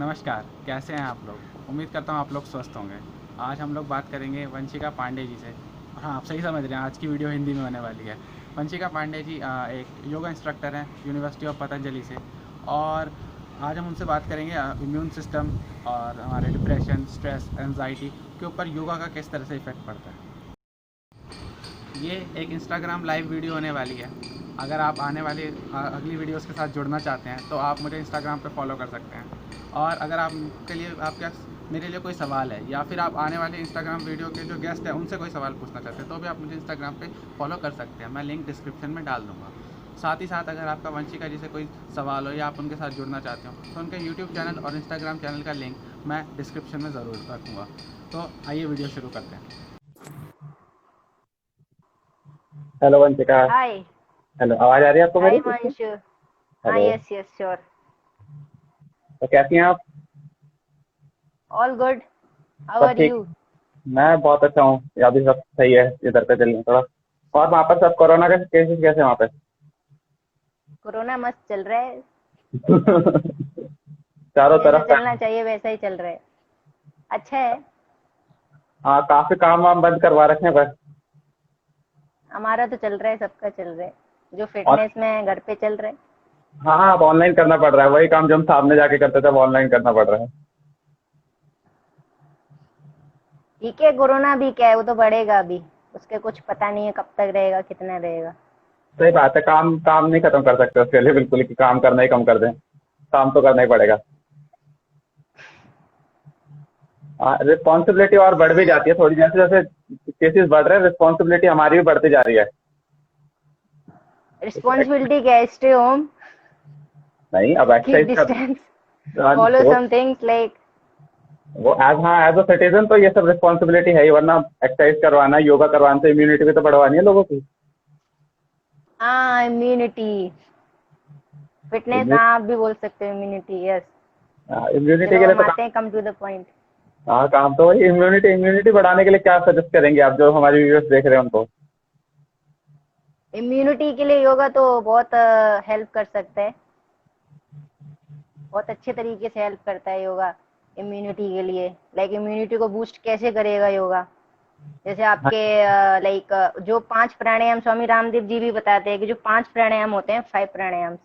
नमस्कार, कैसे हैं आप लोग? उम्मीद करता हूँ आप लोग स्वस्थ होंगे। आज हम लोग बात करेंगे वंशिका पांडे जी से। हाँ, आप सही समझ रहे हैं, आज की वीडियो हिंदी में होने वाली है। वंशिका पांडे जी एक योगा इंस्ट्रक्टर हैं यूनिवर्सिटी ऑफ पतंजलि से। और आज हम उनसे बात करेंगे इम्यून सिस्टम और हमारे डिप्रेशन, स्ट्रेस, एंजाइटी के ऊपर योगा का किस तरह से इफ़ेक्ट पड़ता है। ये एक इंस्टाग्राम लाइव वीडियो होने वाली है। अगर आप आने वाली अगली वीडियोस के साथ जुड़ना चाहते हैं तो आप मुझे इंस्टाग्राम पे फॉलो कर सकते हैं। और अगर आपके मेरे लिए कोई सवाल है या फिर आप आने वाले इंस्टाग्राम वीडियो के जो गेस्ट हैं उनसे कोई सवाल पूछना चाहते हैं तो भी आप मुझे इंस्टाग्राम पे फॉलो कर सकते हैं। मैं लिंक डिस्क्रिप्शन में डाल दूँगा। साथ ही साथ अगर आपका वंशिका जी से कोई सवाल हो या आप उनके साथ जुड़ना चाहते हो तो उनके यूट्यूब चैनल और इंस्टाग्राम चैनल का लिंक मैं डिस्क्रिप्शन में ज़रूर रखूँगा। तो आइए वीडियो शुरू करते हैं। हेलो वंशिका। हाय। हेलो, आवाज आ रही है आपको मेरी? हाय मंशु। हाँ, हेलो। Yes yes sure. तो कैसी हैं आप? All good. हाउ सब आर ठीक? यू? मैं बहुत अच्छा हूँ, यहाँ भी सब सही है। इधर पे चलिए थोड़ा। और वहाँ पर सब कोरोना के केसेस कैसे हैं वहाँ पे? कोरोना मस्त चल रहा है। चारों जैसा तरफ चलना चाहिए वैसा ही चल रहा है। अच्छा है। हाँ, काफी काम वाम बंद करवा रखे हैं बस। हमारा तो चल रहा है, सबका चल रहा है। जो और फिटनेस में है घर पे चल रहा है। हाँ हाँ, अब ऑनलाइन करना पड़ रहा है। वही काम जो हम सामने जाके करते थे अब ऑनलाइन करना पड़ रहा है। ठीक है, कोरोना भी क्या है, वो तो बढ़ेगा अभी। उसके कुछ पता नहीं है कब तक रहेगा, कितना रहेगा। सही बात है, काम काम नहीं खत्म कर सकते उसके लिए बिल्कुल कि काम करना ही कम कर दें। काम तो करना ही पड़ेगा। रिस्पॉन्सिबिलिटी और बढ़ भी जाती है थोड़ी, जैसे जैसे केसेस बढ़ रहे हैं रिस्पॉन्सिबिलिटी हमारी भी बढ़ती जा रही है। रिस्पॉन्सिबिलिटी क्या है? स्टे होम, नहीं, अब कीप एक्सरसाइज डिस्टेंस, कर फॉलो वो सम थिंग्स लाइक। वो एज अ सिटीजन तो ये सब रिस्पॉन्सिबिलिटी है ही, वरना एक्सरसाइज करवाना, योगा करवाना, तो इम्यूनिटी भी तो बढ़वानी है लोगों की। हाँ, इम्यूनिटी, फिटनेस, हाँ आप भी बोल सकते हो इम्यूनिटी, यस। इम्यूनिटी चलो के लिए हम तो आते हैं कम टू द पॉइंट। काम तो वही। इम्यूनिटी इम्यूनिटी बढ़ाने के लिए क्या सजेस्ट करेंगे आप जो हमारे व्यूअर्स देख रहे हैं उनको? इम्यूनिटी के लिए योगा तो बहुत हेल्प कर सकता है। बहुत अच्छे तरीके से हेल्प करता है योगा इम्यूनिटी के लिए। लाइक इम्यूनिटी को बूस्ट कैसे करेगा योगा? जैसे हाँ आपके लाइक जो 5 प्राणायाम स्वामी रामदेव जी भी बताते हैं कि जो 5 प्राणायाम होते हैं, 5 प्राणायाम।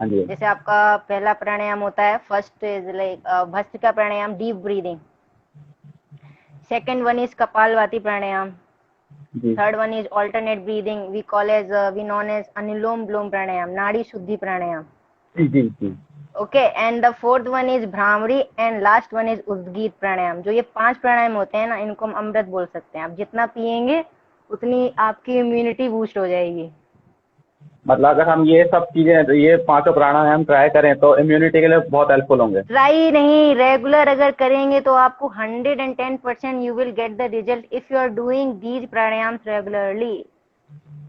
हाँ जी। जैसे आपका पहला प्राणायाम होता है, first is like bhastrika pranayama, deep breathing. Second one is kapalbhati pranayama. जी third one is alternate breathing, we known as anulom vilom pranayama, nadi shuddhi pranayama. जी जी जी। Okay, and the fourth one is bhramari, and last one is udgeeth pranayama. जो ये 5 प्राणायाम होते हैं ना, इनको हम अमृत बोल सकते हैं। आप जितना पिएंगे उतनी आपकी इम्यूनिटी बूस्ट हो जाएगी। मतलब अगर हम ये सब चीजें, ये पांचों प्राणायाम ट्राई करें तो इम्यूनिटी के लिए बहुत हेल्पफुल होंगे। ट्राई नहीं, रेगुलर अगर करेंगे तो आपको 110% you will get the result if you are doing these pranayam regularly,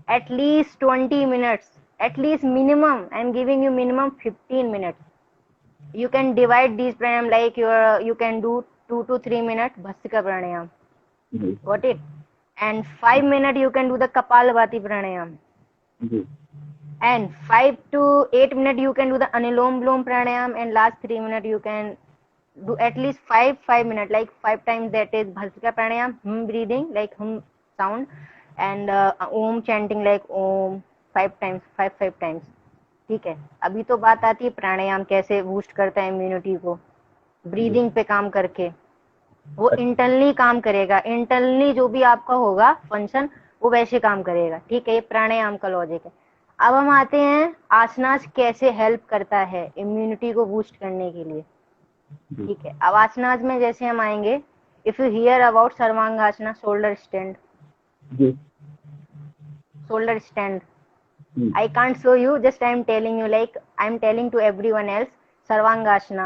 at least 20 minutes, at least minimum, I'm giving you minimum 15 minutes. You can divide these pranayam like you can do 2 to 3 minutes bhastrika pranayam, जी got it? And 5 minutes you can do the kapalabhati pranayam, जी and 5 to 8 minutes you can do the anulom vilom pranayam, and last 3 minutes you can do at least 5 minutes, like 5 times, that is bhastrika pranayam, breathing like sound, and om chanting like om 5 times, 5 times। ठीक है, अभी तो बात आती है प्राणायाम कैसे boost करता है इम्यूनिटी को। जी। ब्रीदिंग पे काम करके वो इंटरनली काम करेगा, इंटरनली जो भी आपका होगा फंक्शन वो वैसे काम करेगा। ठीक है, ये प्राणायाम का लॉजिक है। अब हम आते हैं आसनास कैसे हेल्प करता है इम्यूनिटी को बूस्ट करने के लिए। जी ठीक है, अब आसनास में जैसे हम आएंगे, if you hear about sarvangasana, shoulder stand, जी शोल्डर स्टैंड, जी I can't show you, just I'm telling you, like I'm telling to everyone else, Sarvangashana,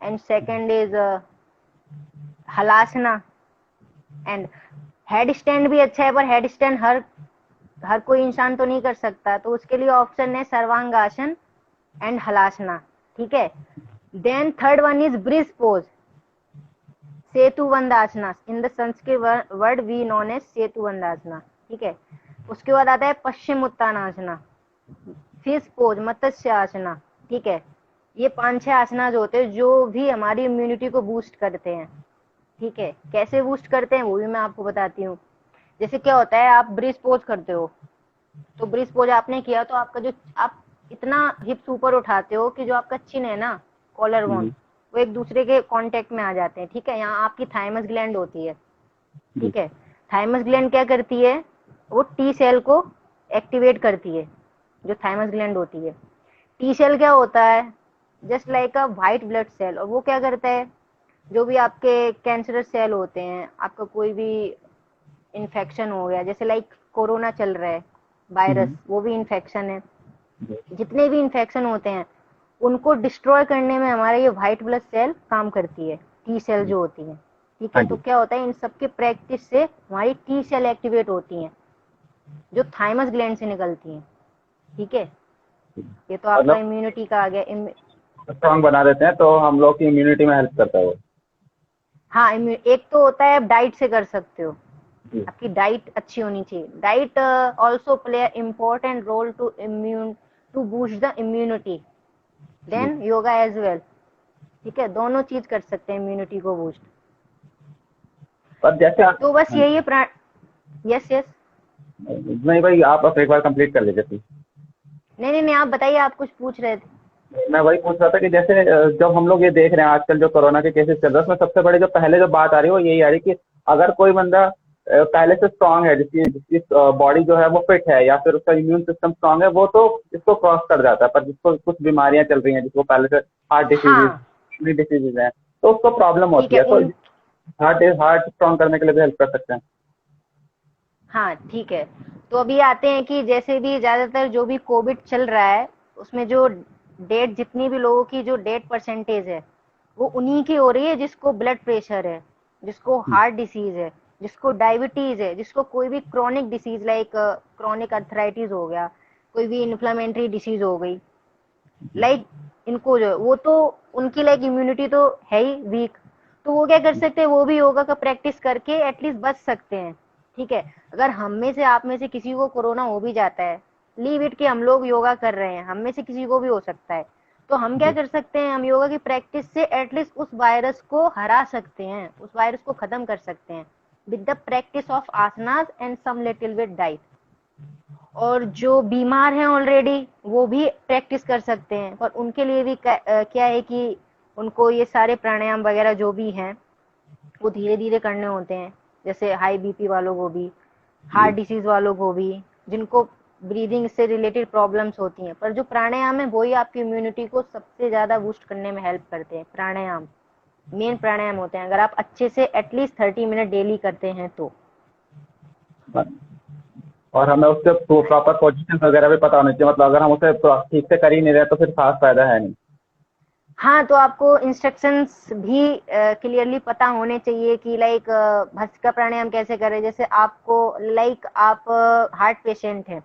and second is Halasana, and head stand भी अच्छा है, पर हेड स्टैंड हर हर कोई इंसान तो नहीं कर सकता, तो उसके लिए ऑप्शन है सर्वांगासन एंड हलासना। ठीक है, then third one is bridge pose, setu bandhasana, in the Sanskrit word we known as setu bandhasana. ठीक है, उसके बाद आता है पश्चिम उत्तानासना, फिश पोज, मत्स्य आसना। ठीक है, ये 5-6 आसनाज होते हैं जो भी हमारी इम्यूनिटी को बूस्ट करते हैं। ठीक है, कैसे बूस्ट करते हैं वो भी मैं आपको बताती हूँ। जैसे क्या होता है, आप ब्रिज पोज करते हो, तो ब्रिज पोज आपने किया तो आपका जो आप इतना हिप्स ऊपर उठाते हो कि जो आपका चिन है ना, कॉलर बोन, जी वो एक दूसरे के कांटेक्ट में आ जाते हैं। ठीक है, यहाँ आपकी थाइमस ग्लैंड होती है। जी ठीक है, थाइमस ग्लैंड क्या करती है, वो टी सेल को एक्टिवेट करती है, जो थाइमस ग्लैंड होती है। टी सेल क्या होता है, just like a white blood cell, और वो क्या करता है, जो भी आपके कैंसरस सेल होते हैं, आपका कोई भी इन्फेक्शन हो गया, जैसे लाइक कोरोना चल रहा है वायरस, वो भी इन्फेक्शन है। जी जितने भी इन्फेक्शन होते हैं उनको डिस्ट्रॉय करने में हमारा ये व्हाइट ब्लड सेल काम करती है, टी सेल जो होती है। ठीक हाँ है, तो जी। क्या होता है, इन सबके प्रैक्टिस से हमारी टी सेल एक्टिवेट होती हैं, जो थाइमस ग्लैंड से निकलती हैं। ठीक है, ये तो आपका मतलब इम्यूनिटी का आ गया। स्ट्रांग बना देते हैं तो हम लोग की इम्यूनिटी में हेल्प करता है वो। हाँ, एक तो होता है आप डाइट से कर सकते हो, जी आपकी डाइट अच्छी होनी चाहिए। Diet also play important role to boost the immunity, जी। Then yoga as well. ठीक है, दोनों चीज कर सकते हैं इम्यूनिटी को बूस्ट। पर जैसे तो बस हाँ यही जी। है यस यस। नहीं भाई, आप एक बार कंप्लीट कर लीजिए प्लीज। नहीं नहीं नहीं, आप बताइए, आप कुछ पूछ रहे थे। मैं वही पूछ रहा था कि जैसे जब हम लोग ये देख रहे हैं आजकल जो कोरोना के केसेस चल रहे हैं, उसमें सबसे बड़ी जो पहले जो बात आ रही है वो यही आ रही है कि अगर कोई बंदा पहले से स्ट्रांग है, जिसकी जिसकी बॉडी जो है वो फिट है या फिर उसका इम्यून सिस्टम स्ट्रांग है, वो तो इसको क्रॉस कर जाता है। पर जिसको कुछ बीमारियां चल रही हैं, जिसको पहले से हार्ट डिसीजेज, हाँ किडनी डिसीजेज है, तो उसको प्रॉब्लम ठीक होती है है। तो उन हार्ट हार्ट स्ट्रांग करने के लिए भी हेल्प कर सकते हैं। हाँ ठीक है, तो अभी आते हैं कि जैसे भी ज्यादातर जो भी कोविड चल रहा है, उसमें जो डेथ, जितनी भी लोगों की जो डेथ परसेंटेज है, वो उन्हीं की हो रही है जिसको ब्लड प्रेशर है, जिसको हार्ट डिसीज है, जिसको डायबिटीज है, जिसको कोई भी chronic disease like chronic arthritis हो गया, कोई भी इन्फ्लामेटरी डिसीज हो गई, लाइक इनको जो वो तो उनकी लाइक इम्यूनिटी तो है ही वीक, तो वो क्या कर सकते हैं, वो भी योगा का प्रैक्टिस करके एटलीस्ट बच सकते हैं। ठीक है, अगर हम में से, आप में से किसी को कोरोना हो भी जाता है, लीव इट कि हम लोग योगा कर रहे हैं, हम में से किसी को भी हो सकता है, तो हम क्या जी कर सकते हैं, हम योगा की प्रैक्टिस से एटलीस्ट उस वायरस को हरा सकते हैं, उस वायरस को खत्म कर सकते हैं with the practice of asanas and some little bit diet. और जो बीमार हैं ऑलरेडी, वो भी प्रैक्टिस कर सकते हैं, पर उनके लिए भी क्या है कि उनको ये सारे प्राणायाम वगैरह जो भी हैं वो धीरे धीरे करने होते हैं। जैसे हाई बीपी वालों को भी, जी। हार्ट डिसीज वालों को भी, जिनको ब्रीदिंग से रिलेटेड प्रॉब्लम्स होती हैं, पर जो प्राणायाम है वही आपकी इम्यूनिटी को सबसे ज्यादा बूस्ट करने में हेल्प करते हैं। प्राणायाम मेन प्राणायाम होते हैं, अगर आप अच्छे से एटलीस्ट 30 मिनट डेली करते हैं तो। और हमें उसके प्रॉपर पोजीशन वगैरह भी पता होनी चाहिए। मतलब अगर हम उसे ठीक से कर ही नहीं रहे तो फिर खास फायदा है नहीं। हाँ, तो आपको इंस्ट्रक्शंस भी क्लियरली पता होने चाहिए कि लाइक भस्त्रिका प्राणायाम कैसे करें। जैसे आपको लाइक आप हार्ट पेशेंट हैं,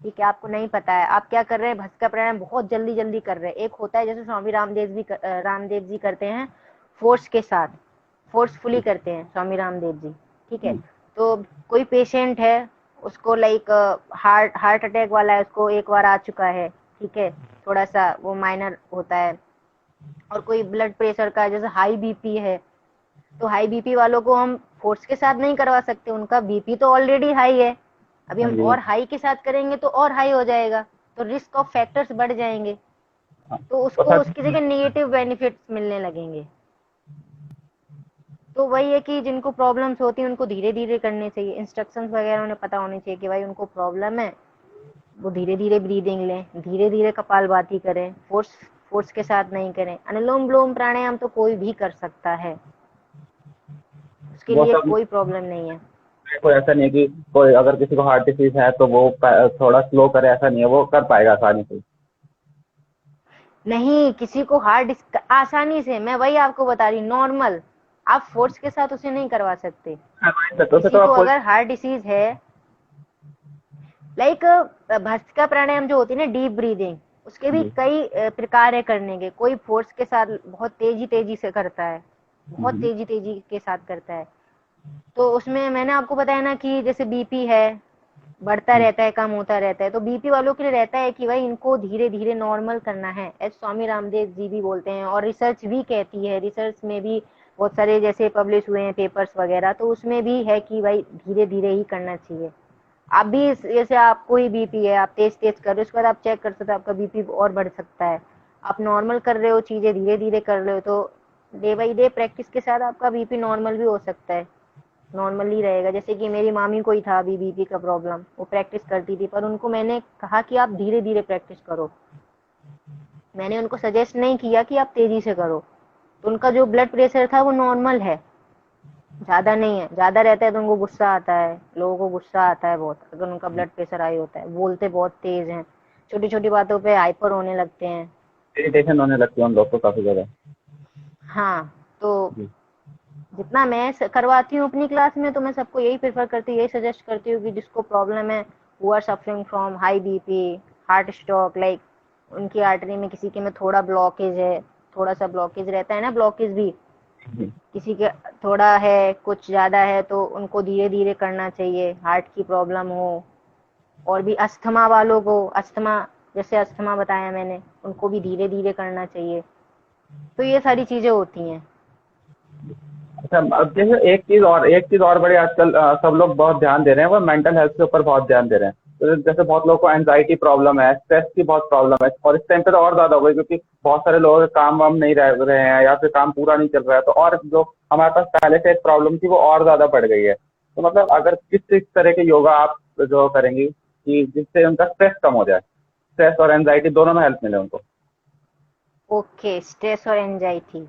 ठीक है, आपको नहीं पता है, आप क्या कर रहे हैं, भस्त्रिका प्राणायाम बहुत जल्दी जल्दी कर रहे हैं। एक होता है जैसे स्वामी रामदेव जी करते हैं, फोर्स के साथ, फोर्सफुली करते हैं स्वामी रामदेव जी। ठीक है, तो कोई पेशेंट है, उसको लाइक हार्ट अटैक वाला है, उसको एक बार आ चुका है, ठीक है, थोड़ा सा वो माइनर होता है। और कोई ब्लड प्रेशर का, जैसे हाई बीपी है, तो हाई बीपी वालों को हम फोर्स के साथ नहीं करवा सकते, उनका बीपी तो ऑलरेडी हाई है, अभी हाँ हम जी। और हाई के साथ करेंगे तो और हाई हो जाएगा, तो रिस्क ऑफ फैक्टर्स बढ़ जाएंगे, हाँ। तो तो उसको उसकी जगह नेगेटिव बेनिफिट्स मिलने लगेंगे। तो वही है कि जिनको प्रॉब्लम्स होती हैं उनको धीरे धीरे करने चाहिए, इंस्ट्रक्शंस वगैरह उन्हें पता होनी चाहिए कि भाई उनको प्रॉब्लम है, वो धीरे धीरे ब्रीदिंग लें, धीरे धीरे कपालभाति करें, फोर्स फोर्स के साथ नहीं करें। अनुलोम विलोम प्राणायाम तो कोई भी कर सकता है, उसके वो लिए सब कोई प्रॉब्लम नहीं है। कोई ऐसा नहीं है कि कोई अगर किसी को हार्ट डिसीज है तो वो थोड़ा स्लो करे, ऐसा नहीं है, वो कर पाएगा आसानी से। नहीं, किसी को आसानी से, मैं वही आपको बता रही, नॉर्मल, आप फोर्स के साथ उसे नहीं करवा सकते। तो फिर तो किसी को आप कोई अगर हार्ट डिसीज है, लाइक भस्त्रिका प्राणायाम जो होती है ना, डीप ब्रीदिंग, उसके भी जी। कई प्रकार है करने के। कोई फोर्स के साथ बहुत तेजी तेजी से करता है, बहुत तेजी तेजी के साथ करता है, तो उसमें मैंने आपको बताया ना कि जैसे बीपी है, बढ़ता रहता है, कम होता रहता है। तो बीपी वालों के लिए रहता है कि भाई इनको धीरे धीरे नॉर्मल करना है, एज स्वामी रामदेव जी भी बोलते हैं, और रिसर्च भी कहती है, रिसर्च में भी बहुत सारे जैसे पब्लिश हुए हैं पेपर्स वगैरह, तो उसमें भी है कि भाई धीरे धीरे ही करना चाहिए। आप भी जैसे आपको ही बीपी है, आप तेज तेज कर रहे हो, उसके बाद आप चेक कर सकते हो आपका बीपी और बढ़ सकता है। आप नॉर्मल कर रहे हो, चीजें धीरे धीरे कर रहे हो, तो डे बाई डे प्रैक्टिस के साथ आपका बीपी नॉर्मल भी हो सकता है, नॉर्मली रहेगा। जैसे कि मेरी मामी को ही था अभी बीपी का प्रॉब्लम, वो प्रैक्टिस करती थी, पर उनको मैंने कहा कि आप धीरे धीरे प्रैक्टिस करो, मैंने उनको सजेस्ट नहीं किया कि आप तेजी से करो। तो उनका जो ब्लड प्रेशर था वो नॉर्मल है, ज्यादा नहीं है। ज्यादा रहता है तो उनको गुस्सा आता है, लोगों को गुस्सा आता है बहुत अगर उनका ब्लड प्रेशर हाई होता है, बोलते बहुत तेज हैं, छोटी छोटी बातों पे हाइपर होने लगते हैं। इरिटेशन होने लगती है उन लोग को काफी ज्यादा। हाँ, तो जी। जितना मैं करवाती हूँ अपनी क्लास में, तो मैं सबको यही प्रेफर करती हूँ, यही सजेस्ट करती हूँ कि जिसको प्रॉब्लम है, who are suffering from high BP, heart stroke, like उनकी आर्टरी में किसी के में थोड़ा ब्लॉकेज है, थोड़ा सा ब्लॉकेज रहता है ना, ब्लॉकेज भी जी। किसी के थोड़ा है, कुछ ज्यादा है, तो उनको धीरे धीरे करना चाहिए। हार्ट की प्रॉब्लम हो, और भी अस्थमा वालों को, अस्थमा जैसे अस्थमा बताया मैंने, उनको भी धीरे धीरे करना चाहिए। तो ये सारी चीजें होती हैं। अच्छा, अब जैसे एक चीज और बड़ी आजकल सब लोग बहुत ध्यान दे रहे हैं, वो मेंटल हेल्थ के ऊपर बहुत ध्यान दे रहे हैं। तो जैसे बहुत लोगों को एंजाइटी प्रॉब्लम है, स्ट्रेस की बहुत प्रॉब्लम है, और इस टाइम पे तो और ज्यादा हो गई, क्योंकि बहुत सारे लोगों के काम वाम नहीं रह रहे हैं या फिर काम पूरा नहीं चल रहा है, तो और जो हमारे पास पहले से एक प्रॉब्लम थी वो और ज्यादा बढ़ गई है। तो मतलब अगर किस तरह के योगा आप जो करेंगी कि जिससे उनका स्ट्रेस कम हो जाए, स्ट्रेस और एंजाइटी दोनों में हेल्प मिले उनको। ओके, स्ट्रेस और एंजाइटी,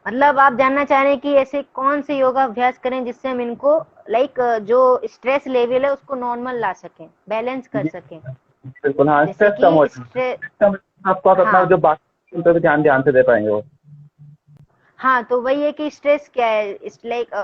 मतलब आप जानना चाह रहे हैं कि ऐसे कौन से योगा अभ्यास करें जिससे हम इनको लाइक जो स्ट्रेस लेवल है उसको नॉर्मल ला सकें, बैलेंस कर जी, सकें। बिल्कुल। हाँ, जैसे स्ट्रेस कम हो कि स्ट्रेस, जाए, आपको आप अपना हाँ जो बाकी उन पे भी ध्यान ध्यान से दे पाएंगे वो। हाँ, तो वही है कि स्ट्रेस क्या है, इस लाइक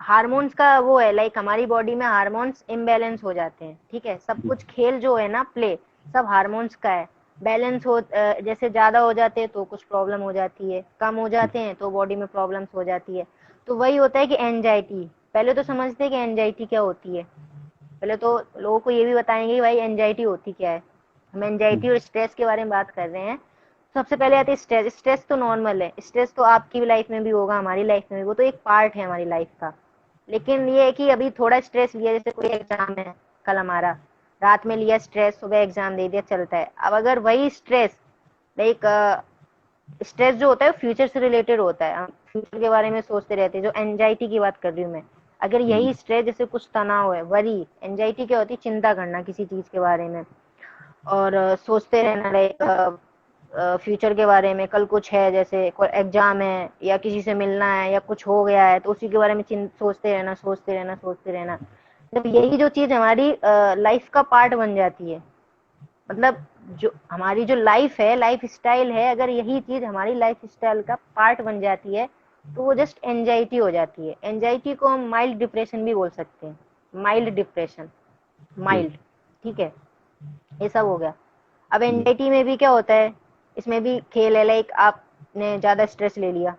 हार्मोन्स का वो है, लाइक हमारी बॉडी में हार्मोन्स इम्बैलेंस हो जाते हैं, ठीक है। सब कुछ खेल जो है ना, प्ले, सब हार्मोन्स का है। बैलेंस हो जैसे ज्यादा हो जाते हैं तो कुछ प्रॉब्लम हो जाती है, कम हो जाते हैं तो बॉडी में प्रॉब्लम्स हो जाती है। तो वही होता है कि एंजाइटी, पहले तो समझते हैं कि एंजाइटी क्या होती है। पहले तो लोगों को ये भी बताएंगे कि भाई एंजाइटी होती क्या है। हम एंजाइटी और स्ट्रेस के बारे में बात कर रहे हैं। सबसे पहले आती है स्ट्रेस। स्ट्रेस तो नॉर्मल है, स्ट्रेस तो आपकी भी लाइफ में भी होगा, हमारी लाइफ में भी, वो तो एक पार्ट है हमारी लाइफ का। लेकिन ये है कि अभी थोड़ा स्ट्रेस लिया, जैसे कोई एग्जाम है कल हमारा, रात में लिया स्ट्रेस, सुबह एग्जाम दे दिया, चलता है। अब अगर वही स्ट्रेस, लाइक स्ट्रेस जो होता है फ्यूचर से रिलेटेड होता है, हम फ्यूचर के बारे में सोचते रहते हैं, जो एंजाइटी की बात कर रही हूँ मैं। अगर यही स्ट्रेस जैसे कुछ तनाव है, वरी, एंजाइटी क्या होती है, चिंता करना किसी चीज के बारे में, और सोचते रहना, लाइक फ्यूचर के बारे में, कल कुछ है, जैसे कोई एग्जाम है या किसी से मिलना है या कुछ हो गया है, तो उसी के बारे में सोचते रहना, सोचते रहना, सोचते रहना। जब यही जो चीज हमारी लाइफ का पार्ट बन जाती है, मतलब जो हमारी जो लाइफ है, लाइफ स्टाइल है, अगर यही चीज हमारी लाइफ स्टाइल का पार्ट बन जाती है, तो वो जस्ट एंजाइटी हो जाती है। एंजाइटी को हम माइल्ड डिप्रेशन भी बोल सकते हैं, माइल्ड डिप्रेशन, जी। माइल्ड, ठीक है। ये सब हो गया। अब जी। एंजाइटी में भी क्या होता है, इसमें भी खेल है, लाइक आपने ज्यादा स्ट्रेस ले लिया,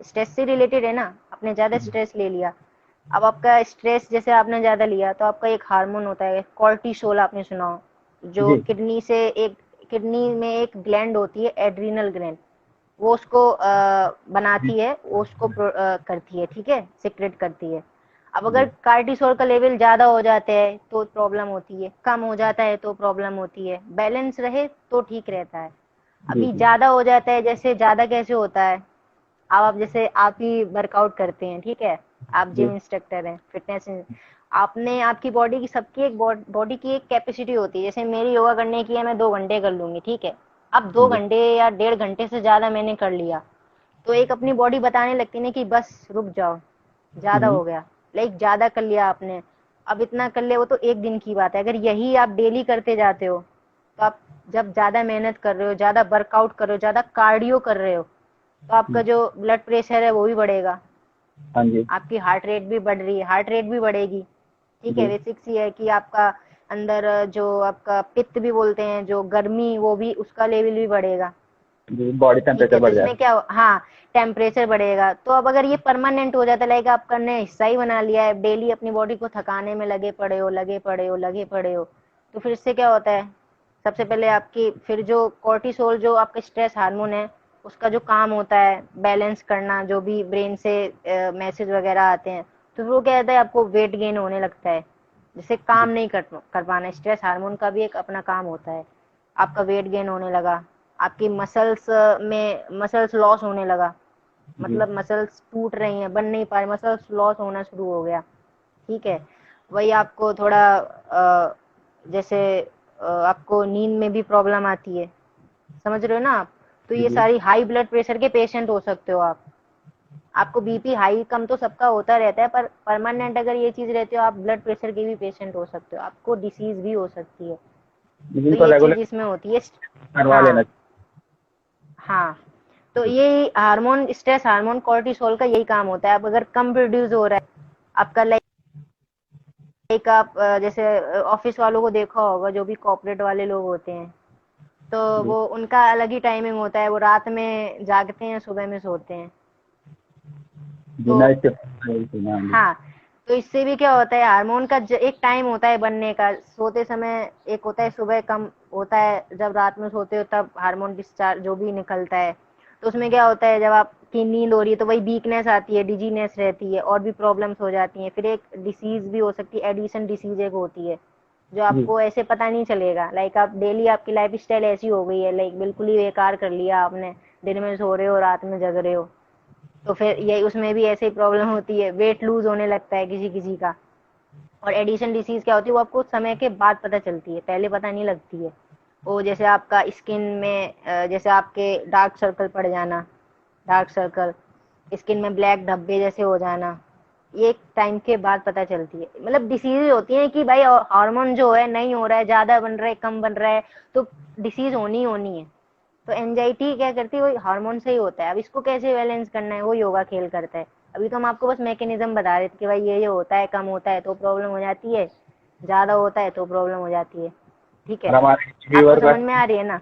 स्ट्रेस से रिलेटेड है ना, आपने ज्यादा स्ट्रेस ले लिया। अब आपका स्ट्रेस जैसे आपने ज्यादा लिया, तो आपका एक हार्मोन होता है कॉर्टिसोल, आपने सुना हो, जो जी। किडनी से एक, किडनी में एक ग्लैंड होती है एड्रिनल ग्लैंड, वो उसको जी। बनाती है, वो उसको करती है, ठीक है, सिक्रेट करती है। अब अगर कार्टिसोल का लेवल ज्यादा हो जाता है तो प्रॉब्लम होती है, कम हो जाता है तो प्रॉब्लम होती है, बैलेंस रहे तो ठीक रहता है। जी। अभी जी। ज्यादा हो जाता है, जैसे ज्यादा कैसे होता है, अब आप जैसे आप ही वर्कआउट करते हैं, ठीक है, आप जी। जिम इंस्ट्रक्टर हैं, फिटनेस, आपने आपकी बॉडी की, सबकी एक बॉडी की एक कैपेसिटी होती है। जैसे मेरी योगा करने की है, मैं 2 घंटे कर लूंगी, ठीक है। अब दो जी। घंटे या 1.5 घंटे से ज्यादा मैंने कर लिया, तो एक अपनी बॉडी बताने लगती है कि बस रुक जाओ, ज्यादा हो गया, लाइक ज्यादा कर लिया आपने। अब इतना कर लिया, वो तो एक दिन की बात है। अगर यही आप डेली करते जाते हो, तो आप जब ज्यादा मेहनत कर रहे हो, ज्यादा वर्कआउट कर रहे हो, ज्यादा कार्डियो कर रहे हो, तो आपका जो ब्लड प्रेशर है वो भी बढ़ेगा, हाँ जी। आपकी हार्ट रेट भी बढ़ रही है, हार्ट रेट भी बढ़ेगी, ठीक है। जी। बेसिक सी है कि आपका अंदर जो आपका पित्त भी बोलते हैं, जो गर्मी, वो भी, उसका लेवल भी बढ़ेगा। बॉडी ठीक टेम्परेचर है, तो बढ़ इसमें जाए। क्या हाँ टेम्परेचर बढ़ेगा। तो अब अगर ये परमानेंट हो जाता है, लाइक आपका ने हिस्सा ही बना लिया है, डेली अपनी बॉडी को थकाने में लगे पड़े हो लगे पड़े हो लगे पड़े हो, तो फिर इससे क्या होता है, सबसे पहले आपकी फिर जो कॉर्टिसोल जो आपका स्ट्रेस हार्मोन है, उसका जो काम होता है बैलेंस करना, जो भी ब्रेन से मैसेज वगैरह आते हैं, तो वो क्या होता है आपको वेट गेन होने लगता है, जिससे काम नहीं कर पाना। स्ट्रेस हार्मोन का भी एक अपना काम होता है। आपका वेट गेन होने लगा, आपकी मसल्स लॉस होने लगा, जी मतलब मसल्स टूट रही हैं, बन नहीं पा रही, मसल्स लॉस होना शुरू हो गया। ठीक है, वही आपको थोड़ा जैसे आपको नींद में भी प्रॉब्लम आती है, समझ रहे हो ना आप। तो ये जी सारी हाई ब्लड प्रेशर के पेशेंट हो सकते हो आप। आपको बीपी हाई कम तो सबका होता रहता है, पर परमानेंट अगर ये चीज रहती हो, आप ब्लड प्रेशर के भी पेशेंट हो सकते हो, आपको डिसीज भी हो सकती है। तो इनको ये रेगुलर चीज इसमें होती है। करवा लेना हाँ हाँ, तो चाहिए। ये हार्मोन स्ट्रेस हार्मोन कॉर्टिसोल का यही काम होता है। अब अगर कम प्रोड्यूस हो रहा है आपका, लाइक आप जैसे ऑफिस वालों को देखा होगा, जो भी कॉर्पोरेट वाले लोग होते हैं, तो जी वो उनका अलग ही टाइमिंग होता है, वो रात में जागते हैं सुबह में सोते हैं। जी तो नाइट शिफ्ट। हाँ जी हाँ, तो इससे भी क्या होता है, हार्मोन का एक टाइम होता है बनने का, सोते समय एक होता है, सुबह कम होता है, जब रात में सोते हो तब हार्मोन डिस्चार्ज जो भी निकलता है। तो उसमें क्या होता है, जब आपकी नींद हो रही है तो वही वीकनेस आती है, डिजीनेस रहती है, और भी प्रॉब्लम्स हो जाती हैं। फिर एक डिसीज भी हो सकती है, एडिशन डिसीज एक होती है, जो जी आपको ऐसे पता नहीं चलेगा। लाइक आप डेली आपकी लाइफ स्टाइल ऐसी हो गई है, लाइक बिल्कुल ही बेकार कर लिया आपने, दिन में सो रहे हो रात में जग रहे हो, तो फिर ये उसमें भी ऐसे ही प्रॉब्लम होती है, वेट लूज होने लगता है किसी किसी का। और एडिशन डिसीज क्या होती है, वो आपको समय के बाद पता चलती है, पहले पता नहीं लगती है। वो जैसे आपका स्किन में जैसे आपके डार्क सर्कल पड़ जाना, डार्क सर्कल, स्किन में ब्लैक धब्बे जैसे हो जाना, ये एक टाइम के बाद पता चलती है। मतलब डिसीज होती है कि भाई हार्मोन जो है नहीं हो रहा है, ज्यादा बन रहा है कम बन रहा है, तो डिसीज होनी होनी है। तो एंजाइटी क्या करती है, वो हार्मोन से ही होता है। अब इसको कैसे बैलेंस करना है, वो योगा खेल करता है। अभी तो हम आपको बस मैकेनिज्म बता रहे थे कि भाई ये होता है, कम होता है तो प्रॉब्लम हो जाती है, ज्यादा होता है तो प्रॉब्लम हो जाती है। ठीक और है, हमारे आपको व्यूअर का समझ में आ रही है ना।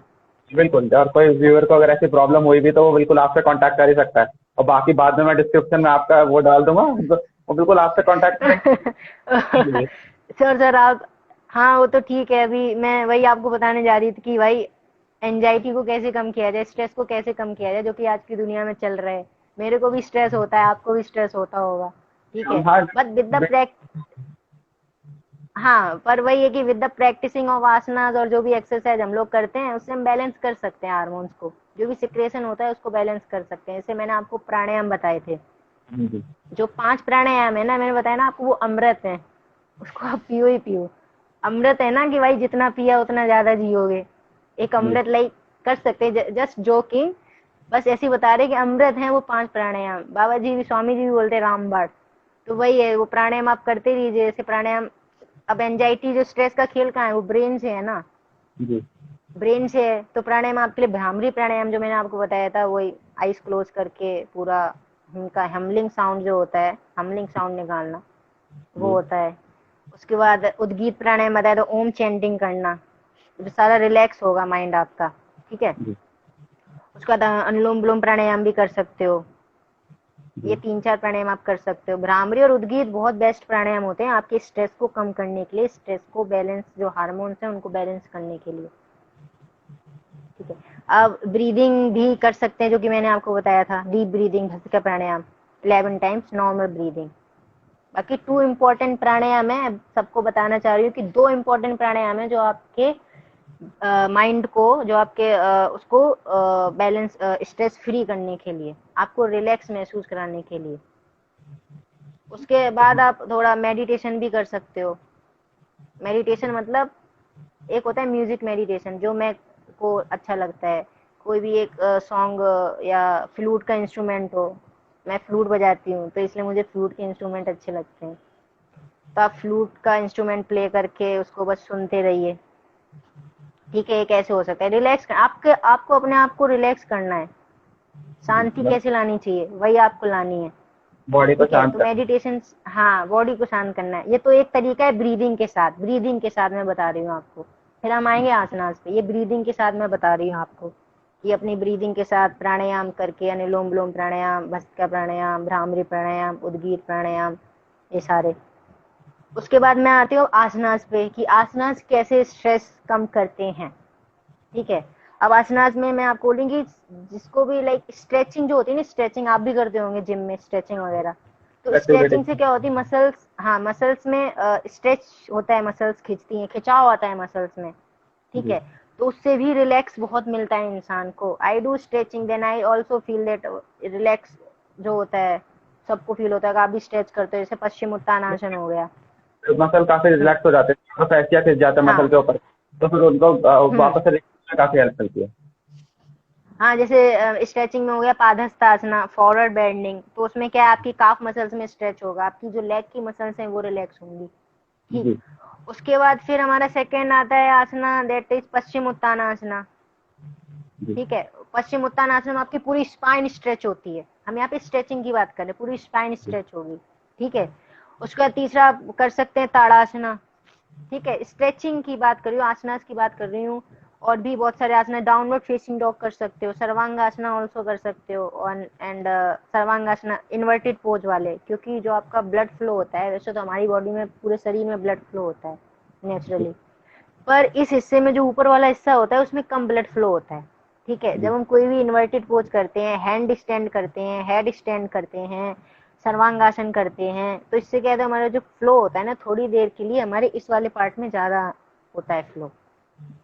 बिल्कुल, और कोई व्यूअर को अगर ऐसी प्रॉब्लम हुई भी तो वो बिल्कुल आपसे कांटेक्ट कर ही सकता है। और बाकी बाद में मैं डिस्क्रिप्शन में आपका वो डाल दूंगा, वो बिल्कुल आपसे कांटेक्ट करेंगे। सर आप, हाँ वो तो ठीक है। अभी मैं वही आपको बताने जा रही थी कि भाई एंजाइटी को कैसे कम किया जाए, स्ट्रेस को कैसे कम किया जाए, जो कि आज की दुनिया में चल रहा है। मेरे को भी स्ट्रेस होता है, आपको भी स्ट्रेस होता होगा, ठीक है, हाँ बट विद द हाँ, पर वही है कि विद द प्रैक्टिसिंग ऑफ आसनास और जो भी एक्सरसाइज हम लोग करते हैं, उससे हम बैलेंस कर सकते हैं हार्मोन्स को, जो भी सिक्रेशन होता है उसको बैलेंस कर सकते हैं। जैसे मैंने आपको प्राणायाम बताए थे, जी जो 5 प्राणायाम है ना, मैंने बताया ना आपको, वो अमृत है, उसको आप पियो ही पियो। अमृत है ना कि भाई जितना पिया उतना ज्यादा जियोगे, एक जी अमृत लाइक कर सकते हैं, जस्ट जोकिंग, बस ऐसे ही बता रहे कि अमृत है वो 5 प्राणायाम। बाबा जी भी, स्वामी जी भी बोलते हैं रामबाण। तो वही है, वो प्राणायाम आप करते रहिए। जैसे प्राणायाम, अब एंजाइटी जो स्ट्रेस का खेल कहाँ है, वो ब्रेन से है ना, जी ब्रेन से है। तो प्राणायाम आपके लिए भ्रामरी प्राणायाम जो मैंने आपको बताया था, वही आइस क्लोज करके पूरा उनका हमलिंग साउंड जो होता है, हमलिंग साउंड निकालना, वो जी होता है। उसके बाद उद्गीत प्राणायाम बताया, तो ओम चैंटिंग करना, तो सारा रिलैक्स होगा माइंड आपका। ठीक है, जी उसके बाद अनुलोम विलोम प्राणायाम भी कर सकते हो। ये जी 3-4 प्राणायाम आप कर सकते हो। भ्रामरी और उद्गीत बहुत बेस्ट प्राणायाम होते हैं आपके स्ट्रेस को कम करने के लिए, स्ट्रेस को बैलेंस, जो हार्मोन्स हैं उनको बैलेंस करने के लिए। ठीक है, अब ब्रीदिंग भी कर सकते हैं, जो कि मैंने आपको बताया था, डीप ब्रीदिंग, भस्त्रिका प्राणायाम, 11 टाइम्स नॉर्मल ब्रीदिंग। बाकी 2 इम्पोर्टेंट प्राणायाम है, सबको बताना चाह रही हूँ कि 2 इम्पोर्टेंट प्राणायाम है जो आपके माइंड को, जो आपके उसको बैलेंस, स्ट्रेस फ्री करने के लिए, आपको रिलैक्स महसूस कराने के लिए। उसके बाद आप थोड़ा मेडिटेशन भी कर सकते हो। मेडिटेशन मतलब एक होता है म्यूजिक मेडिटेशन, जो मैं को अच्छा लगता है, कोई भी एक सॉन्ग या फ्लूट का इंस्ट्रूमेंट हो। मैं फ्लूट बजाती हूँ, तो इसलिए मुझे फ्लूट के इंस्ट्रूमेंट अच्छे लगते हैं। तो आप फ्लूट का इंस्ट्रूमेंट प्ले करके उसको बस सुनते रहिए। ठीक है, ये कैसे हो सकता है, रिलैक्स आपके, आपको अपने आप को रिलैक्स करना है। शांति कैसे लानी चाहिए, वही आपको लानी है। बॉडी को ठीक है, शांत तो कर। मेडिटेशन, हाँ बॉडी को शांत करना है। ये तो एक तरीका है ब्रीदिंग के साथ, ब्रीदिंग के साथ मैं बता रही हूँ आपको। फिर हम आएंगे आसनास पे, ये ब्रीदिंग के साथ मैं बता रही हूँ आपको। कि अपनी ब्रीदिंग के साथ प्राणायाम करके, अनुलोम विलोम प्राणायाम, भस्त्रिका प्राणायाम, भ्रामरी प्राणायाम, उद्गीत प्राणायाम, ये सारे। उसके बाद मैं आती हूँ आसनास पे, कि आसनास कैसे स्ट्रेस कम करते हैं। ठीक है, अब आसनास में मैं आपको बोलूंगी, जिसको भी लाइक स्ट्रेचिंग जो होती है ना, स्ट्रेचिंग आप भी करते होंगे जिम में, स्ट्रेचिंग वगैरह। तो स्ट्रेचिंग से क्या होती है, मसल्स, हाँ मसल्स में स्ट्रेच होता है, मसल्स खिंचती हैं, खिंचाव आता है मसल्स में। ठीक है, तो उससे भी रिलैक्स बहुत मिलता है इंसान को। I do stretching, then I also feel that relax जो होता है, सबको फील होता है कि आप भी स्ट्रेच करते हो, जैसे पश्चिम उत्तानासन हो गया। मसल काफी रिलैक्स हो जाते हैं, फैसिया खिंच जाता है मसल हाँ। के ऊपर, तो फिर उनको वापस से रिकवर में काफी हेल्प मिलती है। हाँ, जैसे स्ट्रेचिंग में हो गया पादहस्तासना, फॉरवर्ड बेंडिंग, तो उसमें क्या है, आपकी काफ मसल्स में स्ट्रेच होगा, आपकी जो लेग की मसल्स हैं वो रिलैक्स होंगी। ठीक। जी उसके बाद फिर हमारा सेकेंड आता है आसना, दैट इज पश्चिम उत्तानासना। जी। ठीक है, पश्चिम उत्तानासन में आपकी पूरी स्पाइन स्ट्रेच होती है, हम यहाँ पे स्ट्रेचिंग की बात कर रहे हैं, पूरी स्पाइन स्ट्रेच होगी। ठीक है, उसके बाद तीसरा कर सकते हैं ताड़ासना। ठीक है, स्ट्रेचिंग की बात कर रही हूँ, आसनास की बात कर रही हूँ। और भी बहुत सारे आसना, डाउनवर्ड फेसिंग डॉग कर सकते हो, सर्वांगासना ऑल्सो कर सकते हो, एंड सर्वांगासना इन्वर्टेड पोज वाले, क्योंकि जो आपका ब्लड फ्लो होता है, वैसे तो हमारी बॉडी में पूरे शरीर में ब्लड फ्लो होता है नेचुरली, पर इस हिस्से में जो ऊपर वाला हिस्सा होता है उसमें कम ब्लड फ्लो होता है। ठीक है, जब हम कोई भी इन्वर्टेड पोज करते हैं, हैंड स्टैंड करते हैं, हेड स्टैंड करते हैं, सर्वांगासन करते हैं, तो इससे क्या है, हमारा जो फ्लो होता है ना, थोड़ी देर के लिए हमारे इस वाले पार्ट में ज्यादा होता है फ्लो,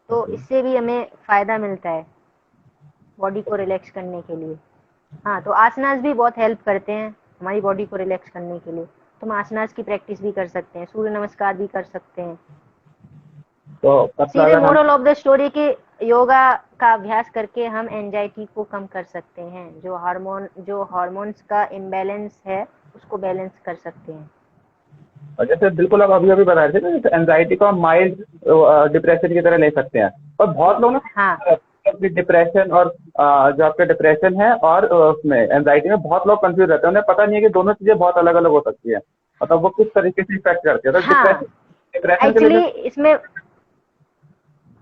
तो इससे भी हमें फायदा मिलता है बॉडी को रिलैक्स करने के लिए। हाँ, तो आसनास भी बहुत हेल्प करते हैं हमारी बॉडी को रिलैक्स करने के लिए, तो हम आसनास की प्रैक्टिस भी कर सकते हैं, सूर्य नमस्कार भी कर सकते हैं। तो मतलब सीधे अगर हम मोरल ऑफ द स्टोरी के, योगा का अभ्यास करके हम एंजाइटी को कम कर सकते हैं, जो हार्मोन्स का इम्बैलेंस है उसको बैलेंस कर सकते हैं। और जैसे बिल्कुल आप अभी अभी बता रहे थे ना, एंजाइटी को हम माइल्ड डिप्रेशन की तरह ले सकते हैं, और बहुत लोग ना हाँ डिप्रेशन और जो आपके डिप्रेशन है और उसमें एंजाइटी में बहुत लोग कंफ्यूज रहते हैं, उन्हें पता नहीं है कि दोनों चीजें बहुत अलग अलग हो सकती है, मतलब वो किस तरीके से इफेक्ट करती है। तो हाँ, डिप्रेशन के लिए एक्चुअली इसमें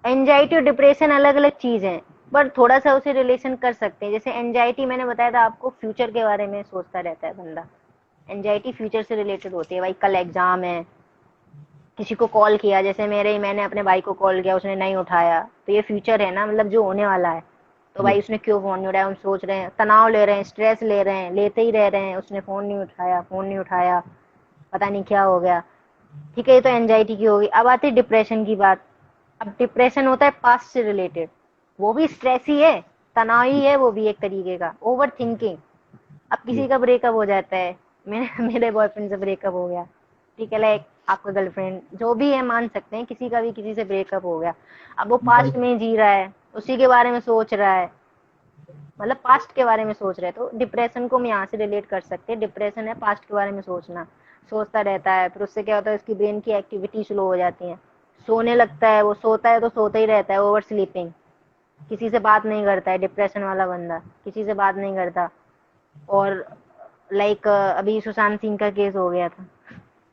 एंजाइटी और डिप्रेशन अलग अलग चीज है, पर थोड़ा सा उसे रिलेशन कर सकते हैं। जैसे एंजाइटी मैंने बताया था आपको, फ्यूचर के बारे में सोचता रहता है बंदा, एंजाइटी फ्यूचर से रिलेटेड होती है। भाई कल एग्जाम है, किसी को कॉल किया, जैसे मैंने अपने भाई को कॉल किया, उसने नहीं उठाया, तो ये फ्यूचर है ना, मतलब जो होने वाला है। तो भाई उसने क्यों फोन नहीं उठाया, हम सोच रहे हैं, तनाव ले रहे हैं, स्ट्रेस ले रहे हैं, लेते ही रह रहे हैं, उसने फोन नहीं उठाया, पता नहीं क्या हो गया। ठीक है, ये तो एंजाइटी की होगी। अब आती है डिप्रेशन की बात। अब डिप्रेशन होता है पास्ट से रिलेटेड, वो भी स्ट्रेस ही है, तनाव ही है, वो भी एक तरीके का ओवर थिंकिंग। अब किसी का ब्रेकअप हो जाता है, मेरे बॉयफ्रेंड से ब्रेकअप हो गया, ठीक है, लाइक आपका गर्लफ्रेंड जो भी है, मान सकते हैं किसी का भी किसी से ब्रेकअप हो गया। अब वो पास्ट में जी रहा है, उसी के बारे में सोच रहा है, मतलब पास्ट के बारे में सोच रहे हैं, तो डिप्रेशन को हम यहाँ से रिलेट कर सकते हैं। डिप्रेशन है पास्ट के बारे में सोचना, सोचता रहता है, फिर उससे क्या होता है, उसकी ब्रेन की एक्टिविटी स्लो हो जाती है, सोने लगता है, वो सोता है तो सोता ही रहता है, ओवर स्लीपिंग, किसी से बात नहीं करता है, डिप्रेशन वाला बंदा किसी से बात नहीं करता। और लाइक अभी सुशांत सिंह का केस हो गया था,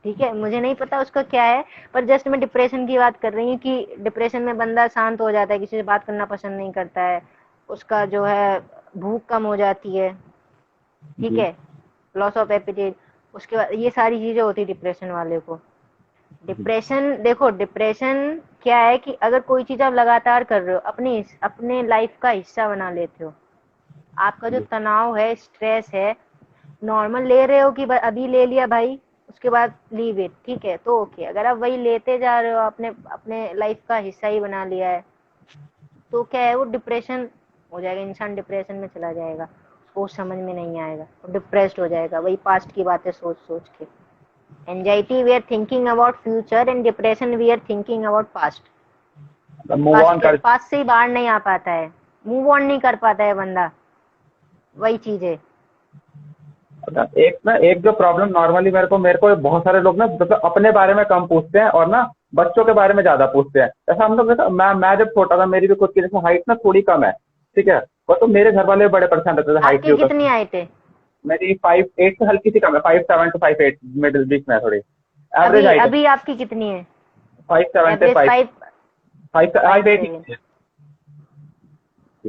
ठीक है, मुझे नहीं पता उसका क्या है, पर जस्ट मैं डिप्रेशन की बात कर रही हूँ कि डिप्रेशन में बंदा शांत हो जाता है, किसी से बात करना पसंद नहीं करता है, उसका जो है भूख कम हो जाती है, ठीक है, लॉस ऑफ एपिटाइट, उसके बाद ये सारी चीजें होती है डिप्रेशन वाले को। डिप्रेशन देखो, डिप्रेशन क्या है कि अगर कोई चीज आप लगातार कर रहे हो, अपने लाइफ का हिस्सा बना लेते हो, आपका जो तनाव है, स्ट्रेस है, नॉर्मल ले रहे हो कि अभी ले लिया भाई, उसके बाद लीव इट, ठीक है, तो ओके। अगर आप वही लेते जा रहे हो, अपने अपने लाइफ का हिस्सा ही बना लिया है, तो क्या है, वो डिप्रेशन हो जाएगा, इंसान डिप्रेशन में चला जाएगा, उसको समझ में नहीं आएगा, वो डिप्रेस्ड हो जाएगा, वही पास्ट की बातें सोच सोच के। Anxiety we are thinking about future, and depression we are thinking about past. Move on कर, पास्ट से ही बाहर नहीं आ पाता है, मूव ऑन नहीं कर पाता है बंदा, वही चीज है। एक जो प्रॉब्लम नॉर्मली मेरे को बहुत सारे लोग ना, मतलब अपने बारे में कम पूछते हैं और ना बच्चों के बारे में ज्यादा पूछते हैं। जैसा हम लोग मैं जब छोटा था, मेरी भी खुद की जैसे हाइट ना थोड़ी कम है, ठीक है, वो तो मेरे घर वाले बड़े परेशान रहते थे हाइट के आपकी ऊपर। कितनी आए थे? मेरी 5'8" से हल्की सी कम है, 5'7" to 5'8", मिडिल बीच में है थोड़ी, एवरेज अभी हाइट है अभी आपकी कितनी है? 5'7" से एवरेज 5'8"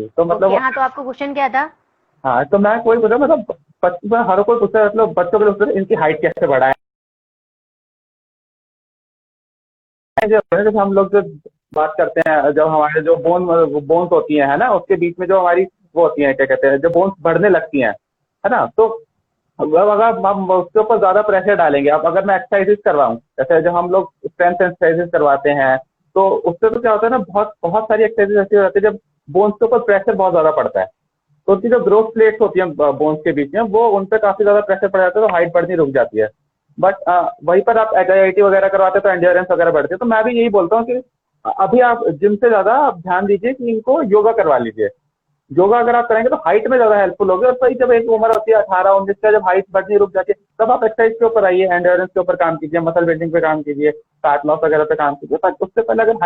तो मतलब हाँ, तो आपको क्वेश्चन क्या था? हाँ, तो मैं कोई पूछा मतलब हर कोई पूछता है, मतलब बच्चों के लिए पूछता है, इनकी हाइट कैसे बढ़ाएं। जब हम लोग जो बात करते हैं, जब हमारे जो बोन्स होती हैं, है ना, उसके बीच में जो हमारी वो होती है, क्या कहते हैं, जो बोन्स बढ़ने लगती हैं, है ना, तो अब अगर हम उसके ऊपर ज्यादा प्रेशर डालेंगे, अब अगर मैं एक्सरसाइजेस करवाऊँ, जैसे जब हम लोग स्ट्रेंथ एक्सरसाइजेस करवाते हैं, तो उससे तो क्या होता है ना, बहुत बहुत सारी एक्सरसाइजेस ऐसी हो जाती है जब बोन्स के ऊपर प्रेशर बहुत ज्यादा पड़ता है, तो उनकी जो ग्रोथ प्लेट्स होती हैं बोन्स के बीच में, वो उन पर काफी ज्यादा प्रेशर पड़ जाता है, तो हाइट बढ़नी रुक जाती है। बट वहीं पर आप एचआईआईटी वगैरह करवाते हैं तो एंड्योरेंस वगैरह बढ़ती है, तो मैं भी यही बोलता हूँ कि अभी आप जिम से ज्यादा आप ध्यान दीजिए कि इनको योगा करवा लीजिए। योगा अगर आप करेंगे तो हाइट में ज्यादा हेल्पफुल होगी, और सही जब एक उम्र होती है 18-19 का, जब हाइट बढ़नी रुक जाती है, तब आप एक्सरसाइज के ऊपर आइए, एंड्योरेंस के ऊपर काम कीजिए, मसल बिल्डिंग पे काम कीजिए, फैट लॉस वगैरह पे काम कीजिए। पर उससे पहले अगर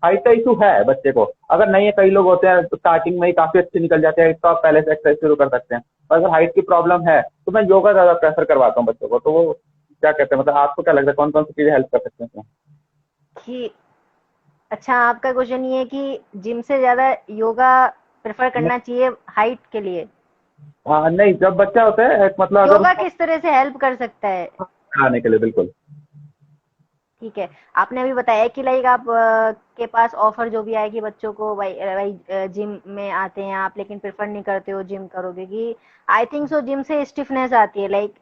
हाइट का इशू है बच्चे को, अगर नहीं है, कई लोग होते हैं तो स्टार्टिंग में ही काफी अच्छे निकल जाते हैं, तो आप पहले से एक्सरसाइज शुरू कर सकते हैं। और अगर हाइट की प्रॉब्लम है तो मैं योगा ज्यादा प्रेफर करवाता हूँ बच्चों को। तो वो क्या कहते हैं, मतलब आपको क्या लगता है, कौन कौन सी चीजें हेल्प कर सकते हैं इसमें? कि अच्छा, आपका क्वेश्चन ये है कि जिम से ज्यादा योगा प्रेफर करना चाहिए हाइट के लिए? नहीं, जब बच्चा होता है मतलब अगर योगा उसको किस तरह से हेल्प कर सकता है? खाने के लिए, बिल्कुल। ठीक है, आपने अभी बताया कि लाइक आप के पास ऑफर जो भी आए कि बच्चों को भाई भाई जिम में आते हैं आप, लेकिन प्रेफर नहीं करते हो जिम करोगे, कि आई थिंक सो जिम से स्टिफनेस आती है। लाइक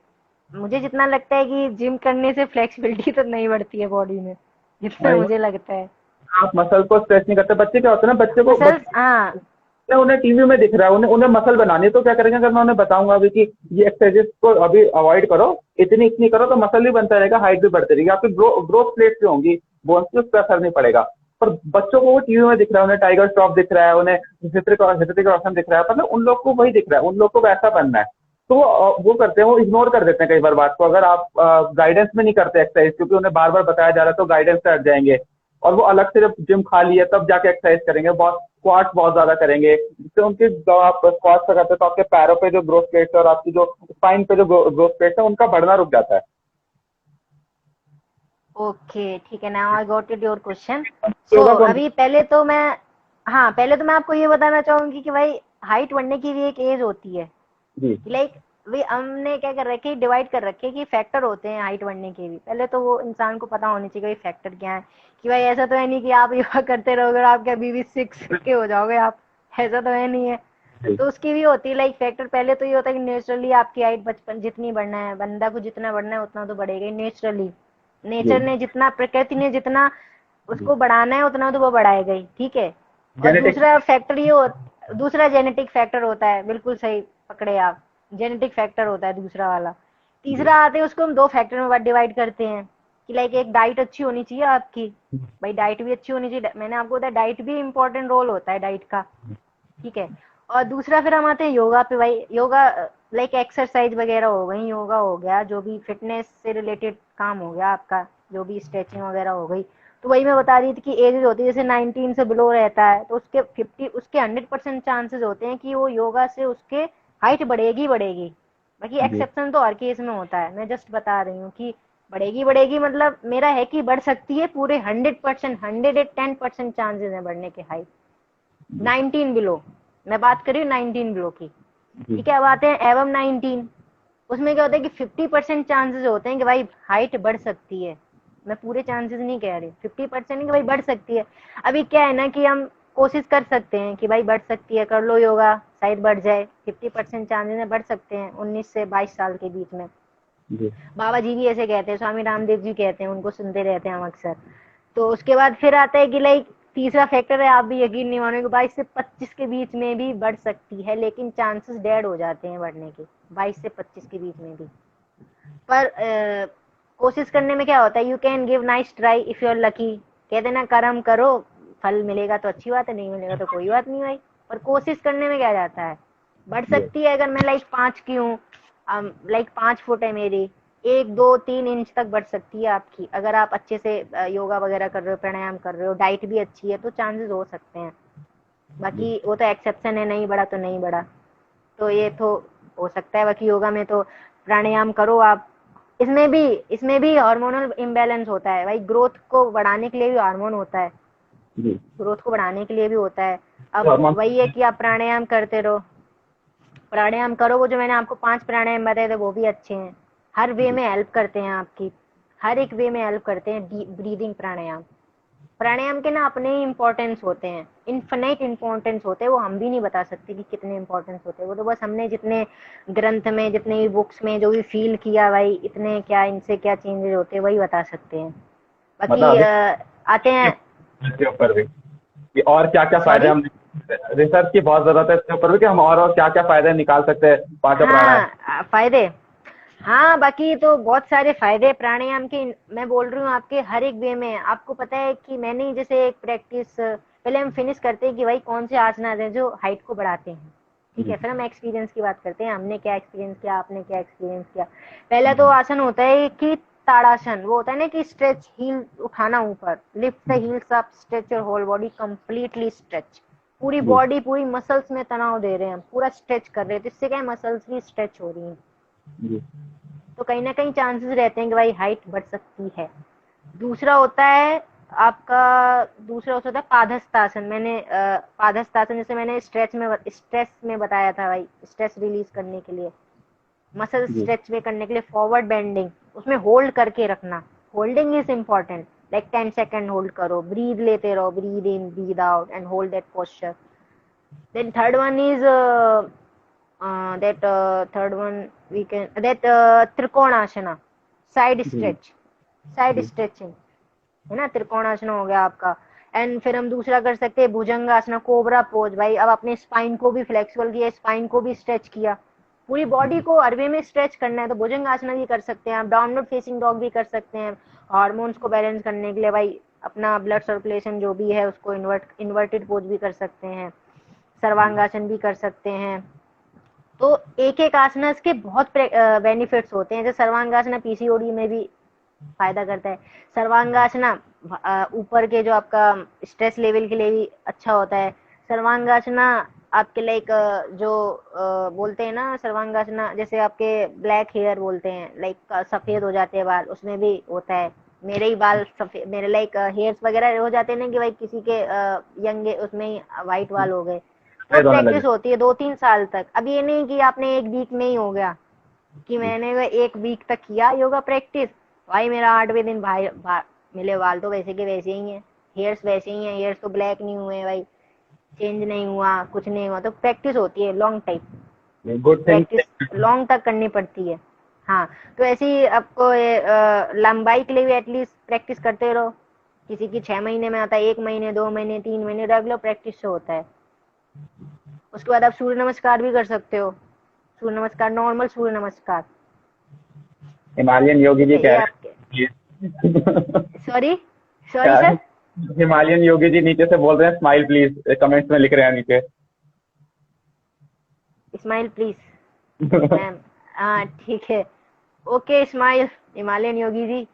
मुझे जितना लगता है कि जिम करने से फ्लेक्सिबिलिटी तो नहीं बढ़ती है बॉडी में, जितना नहीं, मुझे लगता है। आप मसल को स्ट्रेच नहीं करते। बच्चे क्या होते हैं ना, मसल्स, हाँ। उन्हें टीवी में दिख रहा है, उन्हें उन्हें मसल बनानी है, तो क्या करेंगे, अगर मैं उन्हें बताऊंगा अभी कि ये एक्सरसाइजेस को अभी अवॉइड करो, इतनी इतनी करो, तो मसल भी बनता रहेगा, हाइट भी बढ़ती रहेगी, आपकी ग्रोथ प्लेट्स जो होंगी, बोन्स पे उस पर असर नहीं पड़ेगा। पर बच्चों को वो टीवी में दिख रहा है, उन्हें टाइगर श्रॉफ दिख रहा है, उन्हें ऋतिक रोशन दिख रहा है, मतलब उन लोग को वही दिख रहा है, उन लोग को वैसा बनना है। तो वो करते हैं, वो इग्नोर कर देते हैं कई बार बात को, अगर आप गाइडेंस में नहीं करते एक्सरसाइज, क्योंकि उन्हें बार बार बताया जा रहा है, तो गाइडेंस से हट जाएंगे, और वो अलग से जब जिम खाली है तब जाके एक्सरसाइज करेंगे, बहुत स्क्वाट्स बहुत ज्यादा करेंगे, जिससे उनके, जब आप स्क्वाट्स करते हैं तो आपके पैरों पे जो ग्रोथ प्लेट्स और आपकी जो स्पाइन पे जो ग्रोथ प्लेट्स है, उनका बढ़ना रुक जाता है। ओके, ठीक है, now I got it your question. So yoga कौन? अभी पहले तो मैं, हाँ, पहले तो मैं आपको ये बताना चाहूंगी कि भाई हाइट बढ़ने की भी एक एज होती है। जी, लाइक वे हमने क्या कर रखे, डिवाइड कर रखे कि फैक्टर होते हैं हाइट बढ़ने के भी। पहले तो वो इंसान को पता होनी चाहिए भाई फैक्टर क्या है, कि भाई ऐसा तो है नहीं कि आप योगा करते रहोगे और आप क्या बीवी 6 के हो जाओगे आप, ऐसा तो है नहीं है। जी, तो उसकी भी होती है लाइक फैक्टर। पहले तो ये होता है कि नेचुरली आपकी हाइट बचपन जितनी बढ़ना है, बंदा को जितना बढ़ना है उतना तो बढ़ेगा ही नेचुरली। जी, नेचर ने जितना, प्रकृति ने जितना जी। उसको बढ़ाना है उतना तो वो बढ़ाएगा ही, ठीक है। और जेनेटिक्स। दूसरा फैक्टर ये दूसरा जेनेटिक फैक्टर होता है, बिल्कुल सही पकड़े आप, जेनेटिक फैक्टर होता है दूसरा वाला। जी, तीसरा आते हैं, उसको हम 2 फैक्टर में डिवाइड करते हैं कि लाइक एक डाइट अच्छी होनी चाहिए आपकी। भाई डाइट भी अच्छी होनी चाहिए, मैंने आपको बताया डाइट भी इंपॉर्टेंट रोल होता है डाइट का, ठीक है। और दूसरा फिर हम आते हैं योगा पे। भाई योगा लाइक एक्सरसाइज वगैरह हो गई, योगा हो गया, जो भी फिटनेस से रिलेटेड काम हो गया आपका, जो भी स्ट्रेचिंग वगैरह हो गई। तो वही मैं बता रही थी कि एज होती है, जैसे 19 से बिलो रहता है तो उसके 50, उसके 100% चांसेस होते हैं कि वो योगा से उसके हाइट बढ़ेगी बढ़ेगी। बाकी जी, एक्सेप्शन तो हर केस में होता है, मैं जस्ट बता रही हूँ कि बढ़ेगी बढ़ेगी, मतलब मेरा है कि बढ़ सकती है, पूरे 100%, 110% चांसेस है बढ़ने के हाइट। जी, 19 बिलो, मैं बात कर रही हूँ 19 बिलो की, जी, ठीक है। अब आते हैं एवं 19, उसमें क्या होता है कि 50% चांसेस होते हैं कि भाई हाइट बढ़ सकती है। मैं पूरे चांसेस नहीं कह रही, 50% नहीं कि भाई बढ़ सकती है। अभी क्या है ना कि हम कोशिश कर सकते हैं कि भाई बढ़ सकती है, कर लो योगा, शायद बढ़ जाए। 50% चांसेस में बढ़ सकते हैं 19 से 22 साल के बीच में। जी, बाबा जी भी ऐसे कहते हैं, स्वामी रामदेव जी कहते हैं, उनको सुनते रहते हैं हम अक्सर। तो उसके बाद फिर आता है कि लाइक तीसरा फैक्टर है, आप भी यकीन नहीं मानोगे, 22 से 25 के बीच में भी बढ़ सकती है, लेकिन चांसेस डेड हो जाते हैं बढ़ने के, 22 से 25 के बीच में भी। पर कोशिश करने में क्या होता है, you can give nice try if you are lucky. कहते ना, कर्म करो, फल मिलेगा तो अच्छी बात है, नहीं मिलेगा तो कोई बात नहीं भाई। पर कोशिश करने में क्या जाता है, बढ़ जी, सकती है। अगर मैं लाइक 5 की हूँ, लाइक 5 फुट है मेरी, 1 2 3 इंच तक बढ़ सकती है आपकी, अगर आप अच्छे से योगा वगैरह कर रहे हो, प्राणायाम कर रहे हो, डाइट भी अच्छी है, तो चांसेस हो सकते हैं। जी, बाकी वो तो एक्सेप्शन है, नहीं बढ़ा तो नहीं बढ़ा, तो ये तो हो सकता है। बाकी योगा में तो प्राणायाम करो आप, इसमें भी हार्मोनल इम्बैलेंस होता है भाई, ग्रोथ को बढ़ाने के लिए भी हार्मोन होता है। जी। ग्रोथ को बढ़ाने के लिए भी होता है। अब तो हम वही है कि आप प्राणायाम करते रहो, प्राणायाम करो। वो जो मैंने आपको 5 प्राणायाम बताए थे वो भी अच्छे हैं, हर वे में हेल्प करते हैं आपकी, हर एक वे में हेल्प करते हैं। डीप ब्रीदिंग प्राणायाम, प्राणायाम के ना अपने ही इम्पोर्टेंस होते हैं, इन्फिनाइट इम्पोर्टेंस होते हैं, वो हम भी नहीं बता सकते कि कितने इम्पोर्टेंस होते हैं। वो तो बस हमने जितने ग्रंथ में, जितने भी बुक्स में जो भी फील किया भाई, इतने क्या इनसे क्या चेंजेस होते हैं वही बता सकते हैं। मतलब बाकी अभी आते हैं। इसके ऊपर भी कि और क्या क्या फायदे सॉरी। हम, रिसर्च की बहुत जरूरत है इसके ऊपर भी कि हम और क्या क्या फायदे निकाल सकते हैं पांचों प्राणायाम। हाँ फायदे, हाँ बाकी तो बहुत सारे फायदे प्राणायाम के। मैं बोल रही हूँ आपके हर एक वे में। आपको पता है कि मैंने जैसे एक प्रैक्टिस, पहले हम फिनिश करते हैं कि भाई कौन से आसनास हैं जो हाइट को बढ़ाते हैं, ठीक है, फिर हम एक्सपीरियंस की बात करते हैं, हमने क्या एक्सपीरियंस किया, आपने क्या एक्सपीरियंस किया। पहला तो आसन होता है कि ताड़ासन, वो होता है ना कि स्ट्रेच, हील उठाना ऊपर, lift the heels up, stretch your whole body completely stretch, पूरी जी। बॉडी पूरी मसल्स में तनाव दे रहे हैं, पूरा स्ट्रेच कर रहे हैं, तो इससे क्या है मसल्स भी स्ट्रेच हो रही हैं, जी। तो कहीं ना कहीं चांसेस रहते हैं कि भाई हाइट बढ़ सकती है। दूसरा होता है आपका, दूसरा होता है पादहस्तासन। मैंने पादहस्तासन जैसे मैंने स्ट्रेस में बताया था भाई, स्ट्रेस रिलीज करने के लिए, मसल जी। स्ट्रेच में करने के लिए फॉरवर्ड बेंडिंग, उसमें होल्ड करके रखना, holding is important, like 10 second hold करो, ब्रीद लेते रहो, breathe in breathe out and hold that posture. Then third one is that third one we can that trikonasana, side जी। स्ट्रेच, साइड जी। Stretching, है ना, त्रिकोणासना हो गया आपका। एंड फिर हम दूसरा कर सकते हैं भुजंगासना, कोबरा पोज, भाई अब अपने स्पाइन को भी फ्लेक्सिबल किया, स्पाइन को भी स्ट्रेच किया, पूरी बॉडी को अरवे में स्ट्रेच करना है, तो भुजंगासना भी कर सकते हैं आप, डाउनवर्ड फेसिंग डॉग भी कर सकते हैं, हार्मोन्स को बैलेंस करने के लिए भाई, अपना ब्लड सर्कुलेशन जो भी है उसको इन्वर्टेड पोज भी कर सकते हैं, सर्वांगासन भी कर सकते हैं। तो एक एक आसना के बहुत बेनिफिट्स होते हैं। जैसे सर्वांगासना पीसीओडी में भी फायदा करता है। सर्वांगासना ऊपर के जो आपका स्ट्रेस लेवल के लिए भी अच्छा होता है। सर्वांगासना आपके लाइक जो बोलते हैं ना, सर्वांगासना जैसे आपके ब्लैक हेयर बोलते हैं, लाइक सफेद हो जाते हैं बाल, उसमें भी होता है। मेरे ही बाल सफेद, मेरे लाइक हेयर्स वगैरह हो जाते हैं ना कि भाई किसी के यंग उसमें ही व्हाइट बाल हो गए, तो सफेद होने लगे। प्रैक्टिस होती है 2-3 साल तक। अब ये नहीं कि आपने एक वीक में ही हो गया, कि मैंने वो एक वीक तक किया योगा प्रैक्टिस, भाई मेरा 8वें दिन भाई मिले बाल तो वैसे के वैसे ही हैं, हेयर्स वैसे ही हैं, हेयर्स तो ब्लैक नहीं हुए भाई, चेंज नहीं हुआ, कुछ नहीं हुआ। तो प्रैक्टिस होती है long time, good thing. Practice long तक करनी पड़ती है। हाँ, तो ऐसे ही आपको लंबाई के लिए भी एटलीस्ट प्रैक्टिस करते रहो। किसी की 6 महीने में आता है, 1 महीने, 2 महीने, 3 महीने, रेगुलर प्रैक्टिस से होता है। उसके बाद आप सूर्य नमस्कार भी कर सकते हो, सूर्य नमस्कार, नॉर्मल सूर्य नमस्कार, हिमालयन योगी ठीक जी है, कह ये रहे आपके, हैं सॉरी सॉरी क्या सर, हिमालयन योगी जी नीचे से बोल रहे हैं स्माइल प्लीज, कमेंट्स में लिख रहे हैं नीचे। स्माइल प्लीज मैम, हाँ ठीक है, ओके स्माइल हिमालयन योगी जी।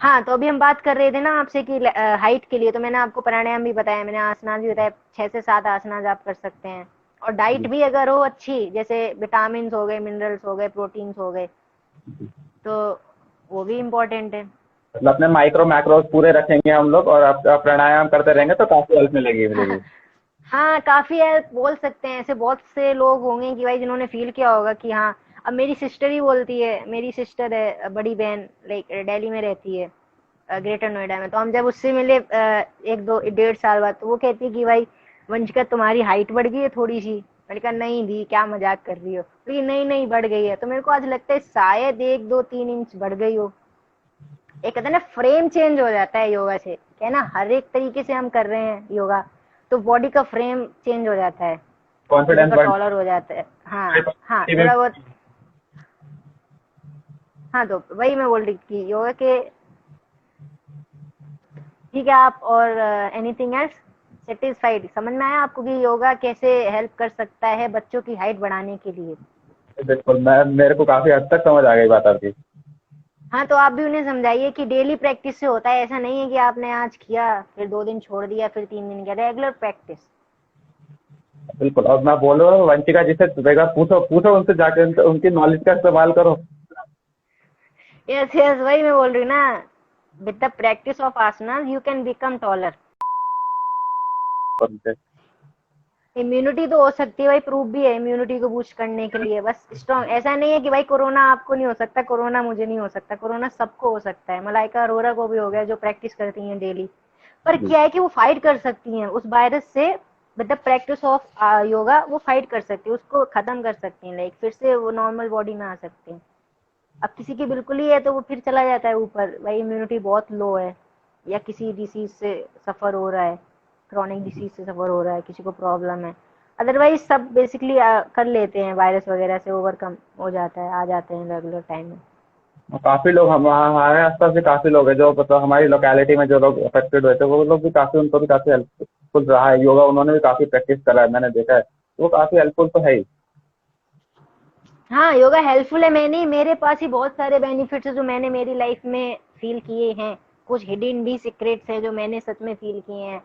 हाँ, तो अभी हम बात कर रहे थे ना आपसे कि हाइट के लिए, तो मैंने आपको प्राणायाम भी बताया, मैंने आसनास भी बताया, 6 से 7 आसनास आप कर सकते हैं। और डाइट भी अगर हो अच्छी, जैसे विटामिन हो गए, मिनरल्स हो गए, प्रोटीन्स हो गए, तो वो भी इम्पोर्टेंट है। मतलब अपने माइक्रो मैक्रोस पूरे रखेंगे हम लोग और आप प्राणायाम करते रहेंगे तो काफी हेल्प मिलेगी मिलेगी। हाँ काफी है, बोल सकते हैं। ऐसे बहुत से लोग होंगे कि भाई जिन्होंने फील किया होगा कि हाँ, अब मेरी सिस्टर ही बोलती है, मेरी सिस्टर है बड़ी बहन, लाइक दिल्ली में रहती है, ग्रेटर नोएडा में, तो हम जब उससे मिले 1-2-1.5 साल बाद, तो वो कहती है कि भाई वंशिका तुम्हारी हाइट बढ़ गई है थोड़ी सी। मैंने कहा नहीं दी, क्या मजाक कर रही हो, बोली नहीं नहीं बढ़ गई है। तो मेरे को आज लगता है शायद 1-2-3 इंच बढ़ गई हो। एक कहते हैं ना फ्रेम चेंज हो जाता है योगा से, क्या है ना, हर एक तरीके से हम कर रहे हैं योगा, तो बॉडी का फ्रेम चेंज हो जाता है, थोड़ा कॉन्फिडेंस सा बढ़ टॉलर हो जाता है। हाँ हाँ थोड़ा बहुत। हाँ, तो वही मैं बोल रही थी योगा के, ठीक है आप, और एनीथिंग एल्स सेटिस्फाइड, समझ में आया आपको कि योगा कैसे हेल्प कर सकता है बच्चों की हाइट बढ़ाने के लिए? बिल्कुल, मैं मेरे को काफी हद तक समझ आ गई बात आपकी। हाँ, तो आप भी उन्हें समझाइए कि डेली प्रैक्टिस से होता है, ऐसा नहीं है कि आपने आज किया फिर 2 दिन छोड़ दिया फिर 3 दिन किया, रेगुलर प्रैक्टिस। बिल्कुल, और मैं बोल रहा हूँ वंशिका जी से देखा, पूछो पूछो उनसे जाके, उनकी नॉलेज का इस्तेमाल करो। यस यस, वही मैं बोल रही हूँ ना, with the practice of asana you can become taller. उनसे। इम्यूनिटी तो हो सकती है भाई, प्रूफ भी है इम्यूनिटी को बूस्ट करने के लिए, बस स्ट्रॉन्ग। ऐसा नहीं है कि भाई कोरोना आपको नहीं हो सकता, कोरोना मुझे नहीं हो सकता, कोरोना सबको हो सकता है। मलाइका अरोरा को भी हो गया, जो प्रैक्टिस करती हैं डेली। पर जी क्या है कि वो फाइट कर सकती हैं उस वायरस से, मतलब प्रैक्टिस ऑफ योगा, वो फाइट कर सकती है, उसको खत्म कर सकती हैं, लाइक फिर से वो नॉर्मल बॉडी में आ सकते हैं। अब किसी की बिल्कुल ही है तो वो फिर चला जाता है ऊपर, भाई इम्यूनिटी बहुत लो है, या किसी डिसीज से सफर हो रहा है, क्रॉनिक डिसीज से सफर हो रहा है, किसी को प्रॉब्लम है। अदरवाइज सब बेसिकली कर लेते हैं, वायरस वगैरह से ओवरकम हो जाता है, आ जाते हैं रेगुलर टाइम में। और काफी लोग हमारे आसपास भी काफी लोग हैं जो मतलब हमारी लोकेलिटी में जो लोग अफेक्टेड हुए थे वो लोग भी काफी, उनको भी काफी हेल्पफुल रहा है योगा। उन्होंने भी काफी प्रैक्टिस करा है, मैंने देखा है, तो वो काफी हेल्पफुल तो है ही। हाँ, योगा हेल्पफुल है। मैंने, मेरे पास ही बहुत सारे बेनिफिट्स है जो मैंने मेरी लाइफ में फील किए हैं। कुछ हिडन भी सीक्रेट्स हैं जो मैंने सच में फील किए हैं।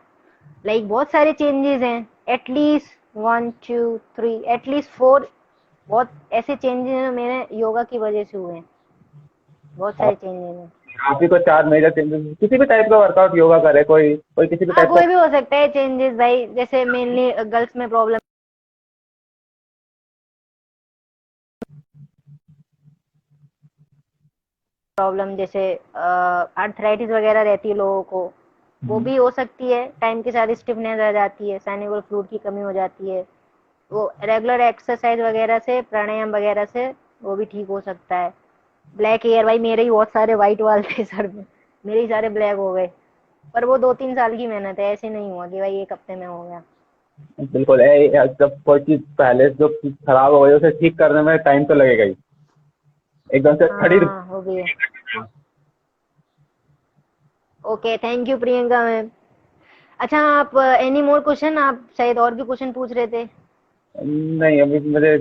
लाइक बहुत सारे चेंजेस हैं, एटलीस्ट 1 2 3 एटलीस्ट 4, बहुत ऐसे चेंजेस हैं जो मेरे योगा की वजह से हुए हैं। बहुत सारे आप चेंजेस हैं। आप ही को 4 मेजर चेंजेस, किसी भी टाइप का वर्कआउट योगा करे, कोई कोई किसी भी हाँ, टाइप का। कोई भी हो सकता है चेंजेस भाई, जैसे मेनली गर्ल्स में प्रॉब्लम जैसे आर्थराइटिस वगैरह रहती है लोगों को, वो भी हो सकती है। टाइम के साथ स्टिफनेस आ जाती है, साइनोवियल फ्लूइड की कमी हो जाती है। वो रेगुलर एक्सरसाइज वगैरह से, प्राणायाम वगैरह से वो भी ठीक हो सकता है। ब्लैक हेयर, भाई मेरे ही बहुत सारे व्हाइट वाल थे सर में, मेरे ही सारे ब्लैक हो गए। पर वो 2 3 साल की मेहनत है, ऐसे नहीं हुआ कि भाई 1 हफ्ते में हो गया। बिल्कुल जब कोई चीज पहले जो चीज खराब हो गई उसे ठीक करने में टाइम तो लगेगा ही, एकदम से खड़ी। हाँ, वो भी है। Okay, thank you Priyanka ma'am. अच्छा, आप एनी मोर क्वेश्चन, आप शायद और भी क्वेश्चन पूछ रहे थे। नहीं, अभी मुझे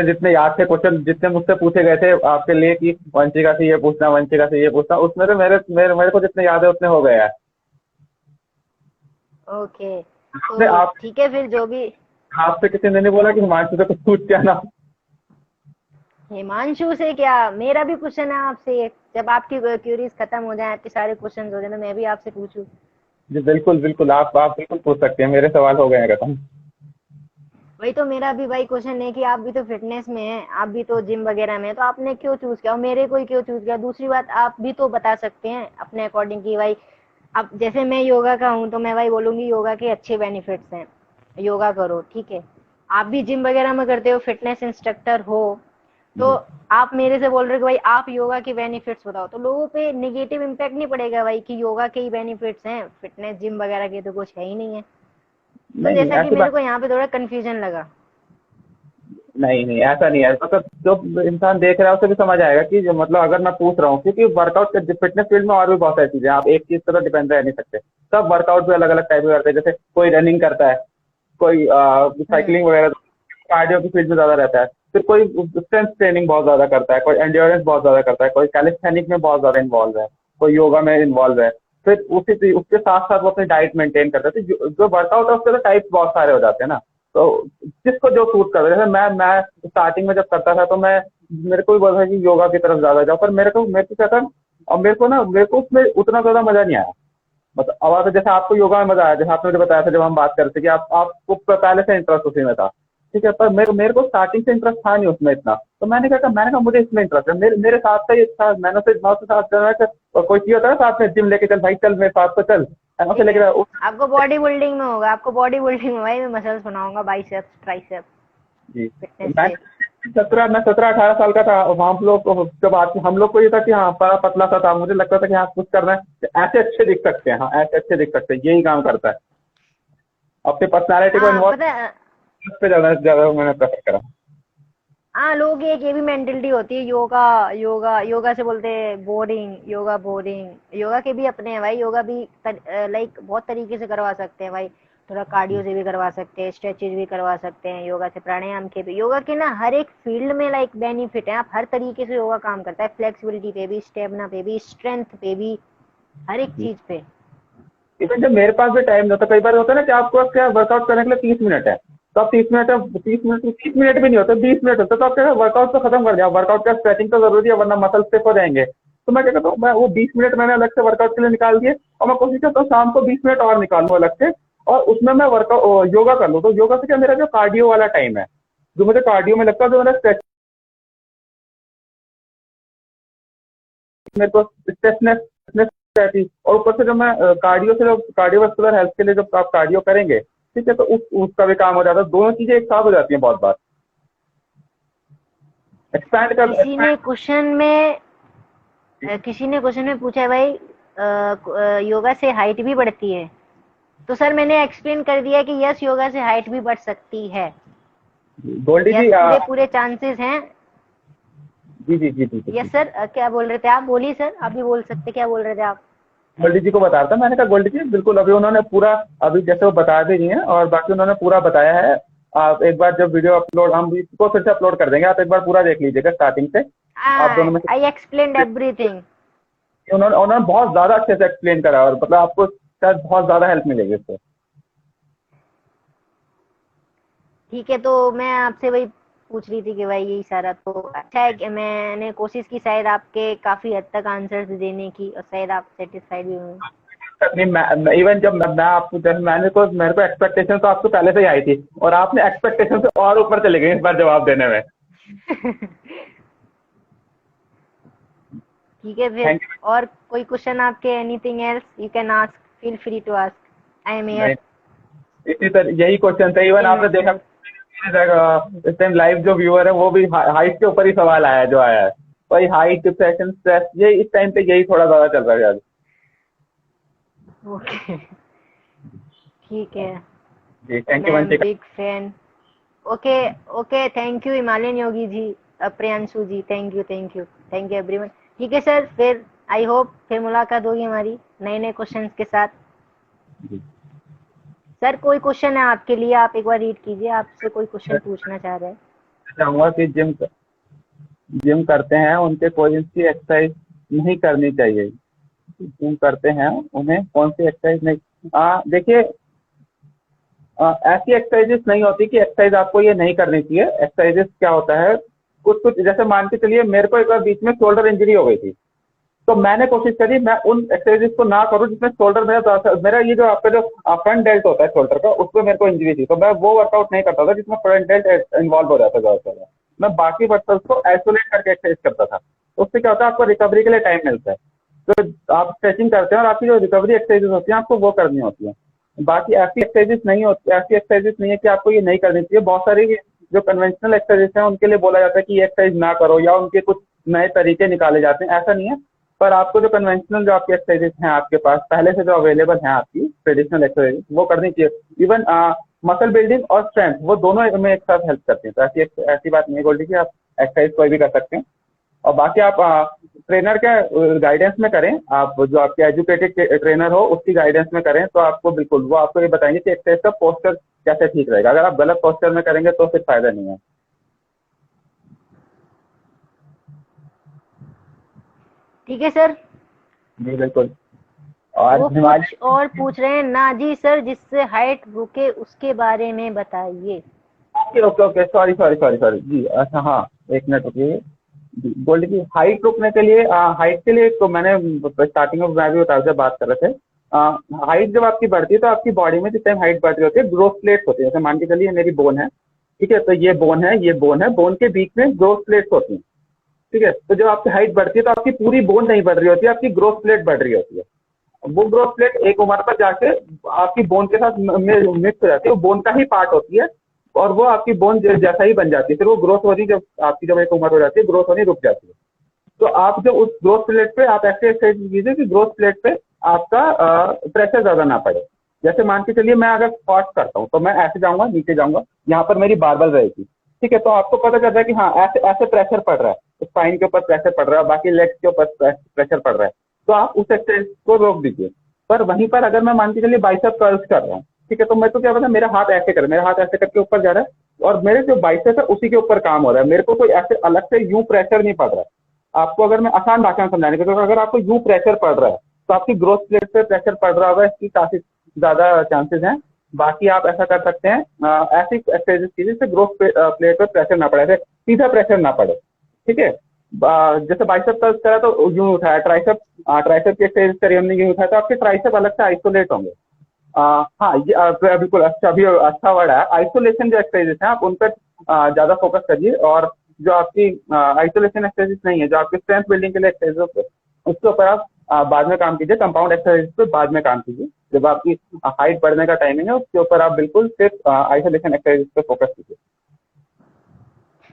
जितने याद थे क्वेश्चन, जितने मुझसे पूछे गए थे आपके लिए कि वंशिका से ये पूछना, वंशिका से ये पूछना, उसमें तो मेरे को जितने याद है उतने हो गए हैं। ओके, आपने तो आप ठीक है फिर, जो भी। आपसे किसी ने नहीं बोला कि हिमांशु से कुछ पूछ के आना? हिमांशु से क्या, मेरा भी क्वेश्चन है आपसे। जब आपकी क्यूरीज खत्म हो जाए, आपके सारे क्वेश्चन हो जाए, तो मैं भी आपसे पूछूं। जी बिल्कुल बिल्कुल, आप बिल्कुल पूछ सकते हैं, मेरे सवाल हो गए हैं खत्म। वही तो मेरा भी भाई क्वेश्चन है कि आप भी तो फिटनेस में हैं, आप भी तो जिम वगैरह में हैं, तो आपने क्यों चूज किया और मेरे को ही क्यों चूज किया? दूसरी बात, आप भी तो बता सकते हैं अपने अकॉर्डिंग कि भाई, अब जैसे मैं योगा का हूँ तो मैं भाई बोलूंगी योगा के अच्छे बेनिफिट्स हैं, योगा करो, ठीक है। आप भी जिम वगैरह में करते हो, फिटनेस इंस्ट्रक्टर हो, तो जी आप मेरे से बोल रहे हो कि भाई आप योगा के बेनिफिट्स बताओ, तो लोगों पे नेगेटिव इम्पैक्ट नहीं पड़ेगा भाई कि योगा के ही बेनिफिट्स हैं, फिटनेस जिम वगैरह के तो कुछ है ही नहीं है। तो नहीं नहीं, जैसा कि ऐसी मेरे बात को यहाँ पे थोड़ा कंफ्यूजन लगा। नहीं नहीं, ऐसा नहीं है। मतलब जो इंसान देख रहा है उसे भी समझ आएगा कि जो मतलब अगर मैं पूछ रहा हूँ, क्योंकि वर्कआउट के फिटनेस फील्ड में और भी बहुत सारी चीजें हैं, आप एक चीज पर तो डिपेंड रह नहीं सकते। सब वर्कआउट भी अलग अलग टाइप के करते हैं, जैसे कोई रनिंग करता है, कोई हम्म। साइकिलिंग वगैरह, कार्डियो की फील्ड में ज्यादा रहता है, फिर कोई स्ट्रेंथ ट्रेनिंग बहुत ज्यादा करता है, कोई एंड्योरेंस बहुत ज्यादा करता है, कोई कैलिस्थेनिक में बहुत ज्यादा इन्वॉल्व है, कोई योगा में इन्वॉल्व है। फिर उसके साथ साथ वो अपनी डाइट मेंटेन करते हैं। तो जो वर्कआउट है उसके तो टाइप्स बहुत सारे हो जाते हैं ना। तो जिसको जो सूट कर रहे हैं, जैसे मैं स्टार्टिंग में जब करता था तो मैं, मेरे को भी बोला था कि योगा की तरफ ज्यादा जाओ, पर मेरे को क्या था, और मेरे को उसमें उतना ज्यादा मजा नहीं आया। मतलब अब तो जैसे आपको योगा में मजा आया, जैसे आपने मुझे बताया था जब हम बात करते कि आपको पहले से इंटरेस्ट उसी में था, ठीक है, पर मेरे को स्टार्टिंग से इंटरेस्ट था नहीं उसमें इतना। तो मैंने कहा मुझे इसमें इंटरेस्ट है, मेरे साथ का ये था, मैंने से 9 से 7 जन है, और कोई चीज होता है ना साथ में, जिम लेके चल भाई, चल मेरे साथ तो चल, ऐसा से ठीक लेके है, आपको बॉडी बिल्डिंग में होगा, आपको बॉडी बिल्डिंग में भाई मैं मसल्स बनाऊंगा, बाइसेप्स ट्राइसेप्स, जी। तो फिटनेस पे। मैं 17 18 साल का था, और हम लोग जब आते हम लोग को ये था कि हाँ बड़ा पतला सा था, मुझे लगता था कि हाँ कुछ करना है, तो ऐसे अच्छे दिख सकते हैं, हाँ ऐसे अच्छे दिख सकते हैं, यही काम करता है। अपनी पर्सनालिटी को हाँ, इन्वॉल्व पता है। पे ज्यादा ज्यादा मैंने प्रेफर करा। हाँ, लोग एक ये भी मेंटेलिटी होती है, योगा योगा योगा से बोलते हैं बोरिंग, योगा बोरिंग। योगा के भी अपने हैं भाई, योगा भी लाइक बहुत तरीके से करवा सकते हैं भाई। थोड़ा कार्डियो से भी करवा सकते हैं, स्ट्रेचेज भी करवा सकते हैं योगा से, प्राणायाम के भी। योगा के ना हर एक फील्ड में लाइक बेनिफिट है, आप हर तरीके से योगा काम करता है, फ्लेक्सिबिलिटी पे भी, स्टेमिना पे भी, स्ट्रेंथ पे भी, हर एक चीज पे। इवन जब मेरे पास भी टाइम नहीं होता, कई बार होता है ना कि आपको क्या वर्कआउट करने के लिए 30 मिनट है, तो आप 30 मिनट, 30 मिनट भी नहीं होते, 20 मिनट होते, तो आप क्या वर्कआउट तो खत्म कर जाओ, वर्कआउट का स्ट्रेचिंग तो जरूरी है वरना मसल स्टिफ हो जाएंगे। तो मैं क्या करता हूँ, मैं वो 20 मिनट मैंने अलग से वर्कआउट के लिए निकाल दिए, और मैं कोशिश करता हूँ शाम को 20 मिनट और निकालूं अलग से, और उसमें मैं वर्कआउट योगा कर लूँ, तो योगा से क्या मेरा जो कार्डियो वाला टाइम है, जो मुझे कार्डियो में लगता है, जो मेरा स्ट्रेच, मेरे को स्ट्रेसनेस रहती, और ऊपर से जो मैं कार्डियो से, जो कार्डियोवास्कुलर हेल्थ के लिए जब आप कार्डियो करेंगे, ठीक है, तो उसका भी काम हो जाता है। दोनों चीजें एक साथ हो जाती हैं बहुत बार। एक्सपैंड कर किसी ने क्वेश्चन में पूछा है भाई, योगा से हाइट भी बढ़ती है? तो सर मैंने एक्सप्लेन कर दिया कि यस, योगा से हाइट भी बढ़ सकती है। गोल्डी जी, यस, पूरे पूरे चांसेस हैं। जी जी जी जी जी यस सर, क्या बोल रहे थे आप? बोलिए सर, आप भी बोल सकते, क्या बोल रहे थे आप? गोल्डी जी को बता रहा था, मैंने कहा गोल्डी जी बिल्कुल, अभी उन्होंने पूरा, अभी जैसे वो बता भी रही हैं और बाकी उन्होंने पूरा बताया है। आप एक बार जब वीडियो अपलोड, हम इसको फिर से अपलोड कर देंगे, आप एक बार पूरा देख लीजिएगा स्टार्टिंग से। आप दोनों में आई एक्सप्लेन्ड एवरीथिंग। उन्होंने बहुत ज्यादा अच्छे से एक्सप्लेन करा, और मतलब आपको शायद बहुत ज्यादा हेल्प मिलेगी इससे। ठीक है, तो मैं आपसे वही पूछ रही थी कि भाई यही सारा तो अच्छा है कि मैंने कोशिश की शायद आपके काफी हद तक आंसर्स देने की, और शायद आप सेटिस्फाइड भी हुए। नहीं, इवन जब मैं आपको, जब मेरे को एक्सपेक्टेशन तो आपको पहले से ही आई थी, और आपने एक्सपेक्टेशन से और ऊपर चले गए इस बार जवाब देने में। ठीक है, फिर थैंक यू। और कोई क्वेश्चन आपके? Anything else you can ask, feel free to ask, I am here. इसी तरह यही क्वेश्चन था, इवन आपने देखा इस टाइम लाइव जो व्यूअर है वो भी हाइट के ऊपर ही सवाल आया है, जो आया है वही हाइट, डिप्रेशन, स्ट्रेस, ये इस टाइम पे यही थोड़ा ज्यादा चल रहा है आज। ओके, ठीक है, जी थैंक यू मैं Vanshika. Big fan. Okay, okay, thank you Himalayan Yogi ji, Priyanshu ji, thank you, thank you, thank you everyone. ठीक है सर, फिर आई होप फिर मुलाकात होगी हमारी नए नए क्वेश्चंस के साथ। जी। सर कोई क्वेश्चन है आपके लिए, आप एक बार रीड कीजिए, आपसे कोई क्वेश्चन पूछना चाह रहे हैं। चाहूंगा कि जिम करते हैं उनके कोई सी एक्सरसाइज नहीं करनी चाहिए, जिम करते हैं उन्हें कौन सी एक्सरसाइज नहीं, देखिए, ऐसी एक्सरसाइजेस नहीं होती कि एक्सरसाइज आपको ये नहीं करनी चाहिए। एक्सरसाइजेस क्या होता है, कुछ कुछ, जैसे मान के चलिए मेरे को एक बार बीच में शोल्डर इंजरी हो गई थी, तो मैंने कोशिश करी मैं उन एक्सरसाइजेस को ना करूं जिसमें शोल्डर मेरा ये जो आपका जो फ्रंट डेल्ट होता है शोल्डर का, उसमें मेरे को इंजरी थी, तो मैं वो वर्कआउट नहीं करता था जिसमें फ्रंट डेल्ट इन्वॉल्व हो जाता था ज्यादा। मैं बाकी वर्कआउट को आइसोलेट करके एक्सरसाइज करता था। तो उससे क्या होता है, आपको रिकवरी के लिए टाइम मिलता है, तो आप स्ट्रेचिंग करते हैं और आपकी जो रिकवरी एक्सरसाइजेस होती हैं आपको वो करनी होती है। बाकी ऐसी एक्सरसाइजेस नहीं होती, ऐसी एक्सरसाइजेस नहीं है कि आपको ये नहीं करनी चाहिए। बहुत सारी जो कन्वेंशनल एक्सरसाइजेस हैं उनके लिए बोला जाता है कि ये एक्सरसाइज ना करो, या उनके कुछ नए तरीके निकाले जाते हैं, ऐसा नहीं है। पर आपको जो कन्वेंशनल जो आपकी एक्सरसाइजेस हैं आपके पास पहले से जो अवेलेबल हैं, आपकी ट्रेडिशनल एक्सरसाइज, वो करनी चाहिए। इवन मसल बिल्डिंग और स्ट्रेंथ, वो दोनों में एक साथ हेल्प करते हैं। तो ऐसी बात नहीं है गोल्डी की, आप एक्सरसाइज कोई भी कर सकते हैं। और बाकी आप ट्रेनर के गाइडेंस में करें, आप जो आपके एजुकेटेड ट्रेनर हो उसकी गाइडेंस में करें, तो आपको बिल्कुल वो आपको ये बताएंगे कि एक्सरसाइज का पोस्चर कैसे ठीक रहेगा। अगर आप गलत पोस्चर में करेंगे तो फिर फायदा नहीं है। ठीक है सर, जी बिल्कुल। और वो हिमालय, कुछ और पूछ रहे हैं ना जी सर, जिससे हाइट रुके उसके बारे में बताइए। Okay okay okay, sorry sorry sorry sorry जी, अच्छा हाँ, एक मिनट रुकिए। गोल्ड की हाइट रोकने के लिए, हाइट के लिए तो मैंने स्टार्टिंग में मैं भी बता जब बात कर रहे थे, हाइट जब आपकी बढ़ती है तो आपकी बॉडी में जिस टाइम हाइट बढ़ रही होती है ग्रोथ प्लेट्स होती है। जैसे मान के चलिए मेरी बोन है, ठीक है, तो ये बोन है, ये बोन है, बोन के बीच में ग्रोथ प्लेट्स होती हैं, ठीक है। तो जब आपकी हाइट बढ़ती है तो आपकी पूरी बोन नहीं बढ़ रही होती है, आपकी ग्रोथ प्लेट बढ़ रही होती है। वो ग्रोथ प्लेट एक उम्र पर जाके आपकी बोन के साथ मिक्स हो जाती है, वो बोन का ही पार्ट होती है, और वो आपकी बोन जैसा ही बन जाती है। फिर वो ग्रोथ होनी, जब आपकी जब एक उम्र हो जाती है ग्रोथ होनी रुक जाती है। तो आप जब उस ग्रोथ प्लेट पे आप ऐसे एक्सरसाइज कीजिए कि ग्रोथ प्लेट पे आपका प्रेशर ज्यादा ना पड़े। जैसे मान के चलिए मैं अगर स्क्वाट करता हूँ तो मैं ऐसे जाऊंगा, नीचे जाऊंगा, यहाँ पर मेरी बारबल रहेगी, ठीक है। तो आपको पता चलता है कि हाँ ऐसे ऐसे प्रेशर पड़ रहा है, स्पाइन के ऊपर प्रेशर पड़ रहा है, बाकी लेग्स के ऊपर प्रेशर पड़ रहा है, तो आप उस एक्सरसाइज को रोक दीजिए। पर वहीं पर अगर मैं मान के चलिए बाइसेप कर्ल्स कर रहा हूँ, ठीक है, तो मैं तो क्या पता मेरा हाथ ऐसे कर, मेरा हाथ ऐसे करके ऊपर जा रहा है और मेरे जो बाइसेप है उसी के ऊपर काम हो रहा है, मेरे को कोई ऐसे अलग से यूं प्रेशर नहीं पड़ रहा है। आपको अगर मैं आसान भाषा में समझाने की, तो अगर आपको यूं प्रेशर पड़ रहा है तो आपकी ग्रोथ प्लेट पे प्रेशर पड़ रहा होगा, इसकी काफी ज्यादा चांसेस हैं। बाकी आप ऐसा कर सकते हैं, ऐसी एक्सरसाइजेस कीजिए जिससे ग्रोथ प्लेट पे प्रेशर ना पड़े, ऐसे सीधा प्रेशर ना पड़े, ठीक है। जैसे बाइसेप कर्ल्स करा तो यूं उठाया, ट्राइसेप ट्राइसेप की एक्सरसाइज करी हमने यूं उठाया, तो आपके ट्राइसेप अलग से आइसोलेट होंगे। हाँ ये बिल्कुल अच्छा, अभी अच्छा वर्ड है। आइसोलेशन जो एक्सरसाइजेस हैं आप उन पर ज्यादा फोकस करिए, और जो आपकी आइसोलेशन एक्सरसाइजेस नहीं है, जो आपकी स्ट्रेंथ बिल्डिंग के लिए एक्सरसाइज, उसके ऊपर आप बाद में काम कीजिए। कंपाउंड एक्सरसाइज पे बाद में काम कीजिए, जब आपकी हाइट बढ़ने का टाइमिंग है उसके ऊपर आप बिल्कुल सिर्फ आइसोलेशन एक्सरसाइज पे फोकस कीजिए।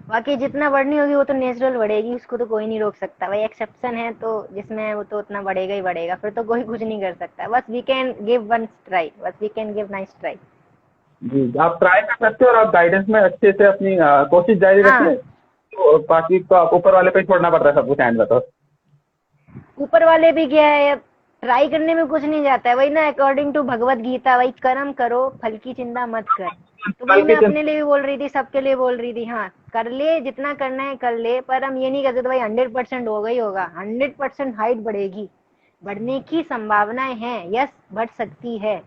बाकी जितना बढ़नी होगी वो तो नेचुरल बढ़ेगी, उसको तो कोई नहीं रोक सकता भाई। एक्सेप्शन है तो जिसमें है वो तो उतना बढ़ेगा ही बढ़ेगा, फिर तो कोई कुछ नहीं कर सकता। बस we can give one try, बस we can give nice try. जी आप ट्राई कर सकते हो, और आप गाइडेंस में अच्छे से अपनी कोशिश जारी हाँ, रखिए। तो बाकी तो आप ऊपर वाले पे ही छोड़ना पड़ रहा है सब कुछ एंड में तो। ऊपर वाले भी क्या है, अब ट्राई करने में कुछ नहीं जाता है, वही ना, अकॉर्डिंग टू भगवत गीता, वही कर्म करो फल की चिंता मत कर। तो कल वही की मैं अपने लिए भी बोल रही थी, सबके लिए बोल रही थी, हाँ कर ले जितना करना है कर ले, पर हम ये नहीं कहते तो भाई 100% होगा ही होगा। 100% हाइट बढ़ेगी, बढ़ने की संभावनाएं हैं, यस बढ़ सकती है,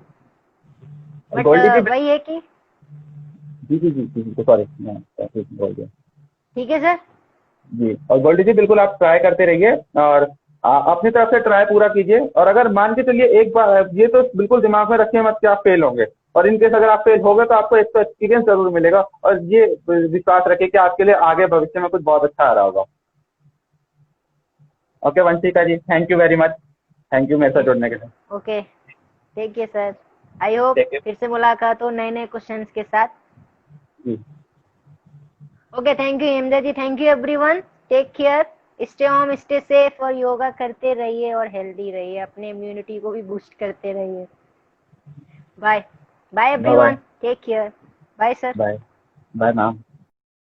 बट गोल्डी जी वही है कि जी जी जी जी सॉरी मैं ऐसे ही बोल गया। ठीक है सर। जी, और गोल्डी जी बिल्कुल आप ट्राई करते रहिए, और अपनी तरफ से ट्राई पूरा कीजिए। और अगर मान के चलिए एक बार, ये तो बिल्कुल दिमाग में रखिए मत कि आप फेल होंगे, और इनकेस अगर आप फेल हो गए तो आपको एक तो एक्सपीरियंस जरूर मिलेगा, और ये विश्वास रखिए कि आपके लिए आगे भविष्य में कुछ बहुत अच्छा आ रहा होगा। Okay Vanshika ji, thank you very much, thank you मेरे साथ जुड़ने के लिए। ओके, ठीक है सर, आई होप ठीक है फिर से मुलाकात हो नए नए क्वेश्चंस के साथ। जी। Okay, thank you Hemda ji, thank you everyone, take care, stay home stay safe, और योगा करते रहिए और हेल्दी रहिए, अपने इम्यूनिटी को भी बूस्ट करते रहिए। Bye bye bye bye. Everyone, take care, bye sir. Bye bye ma'am.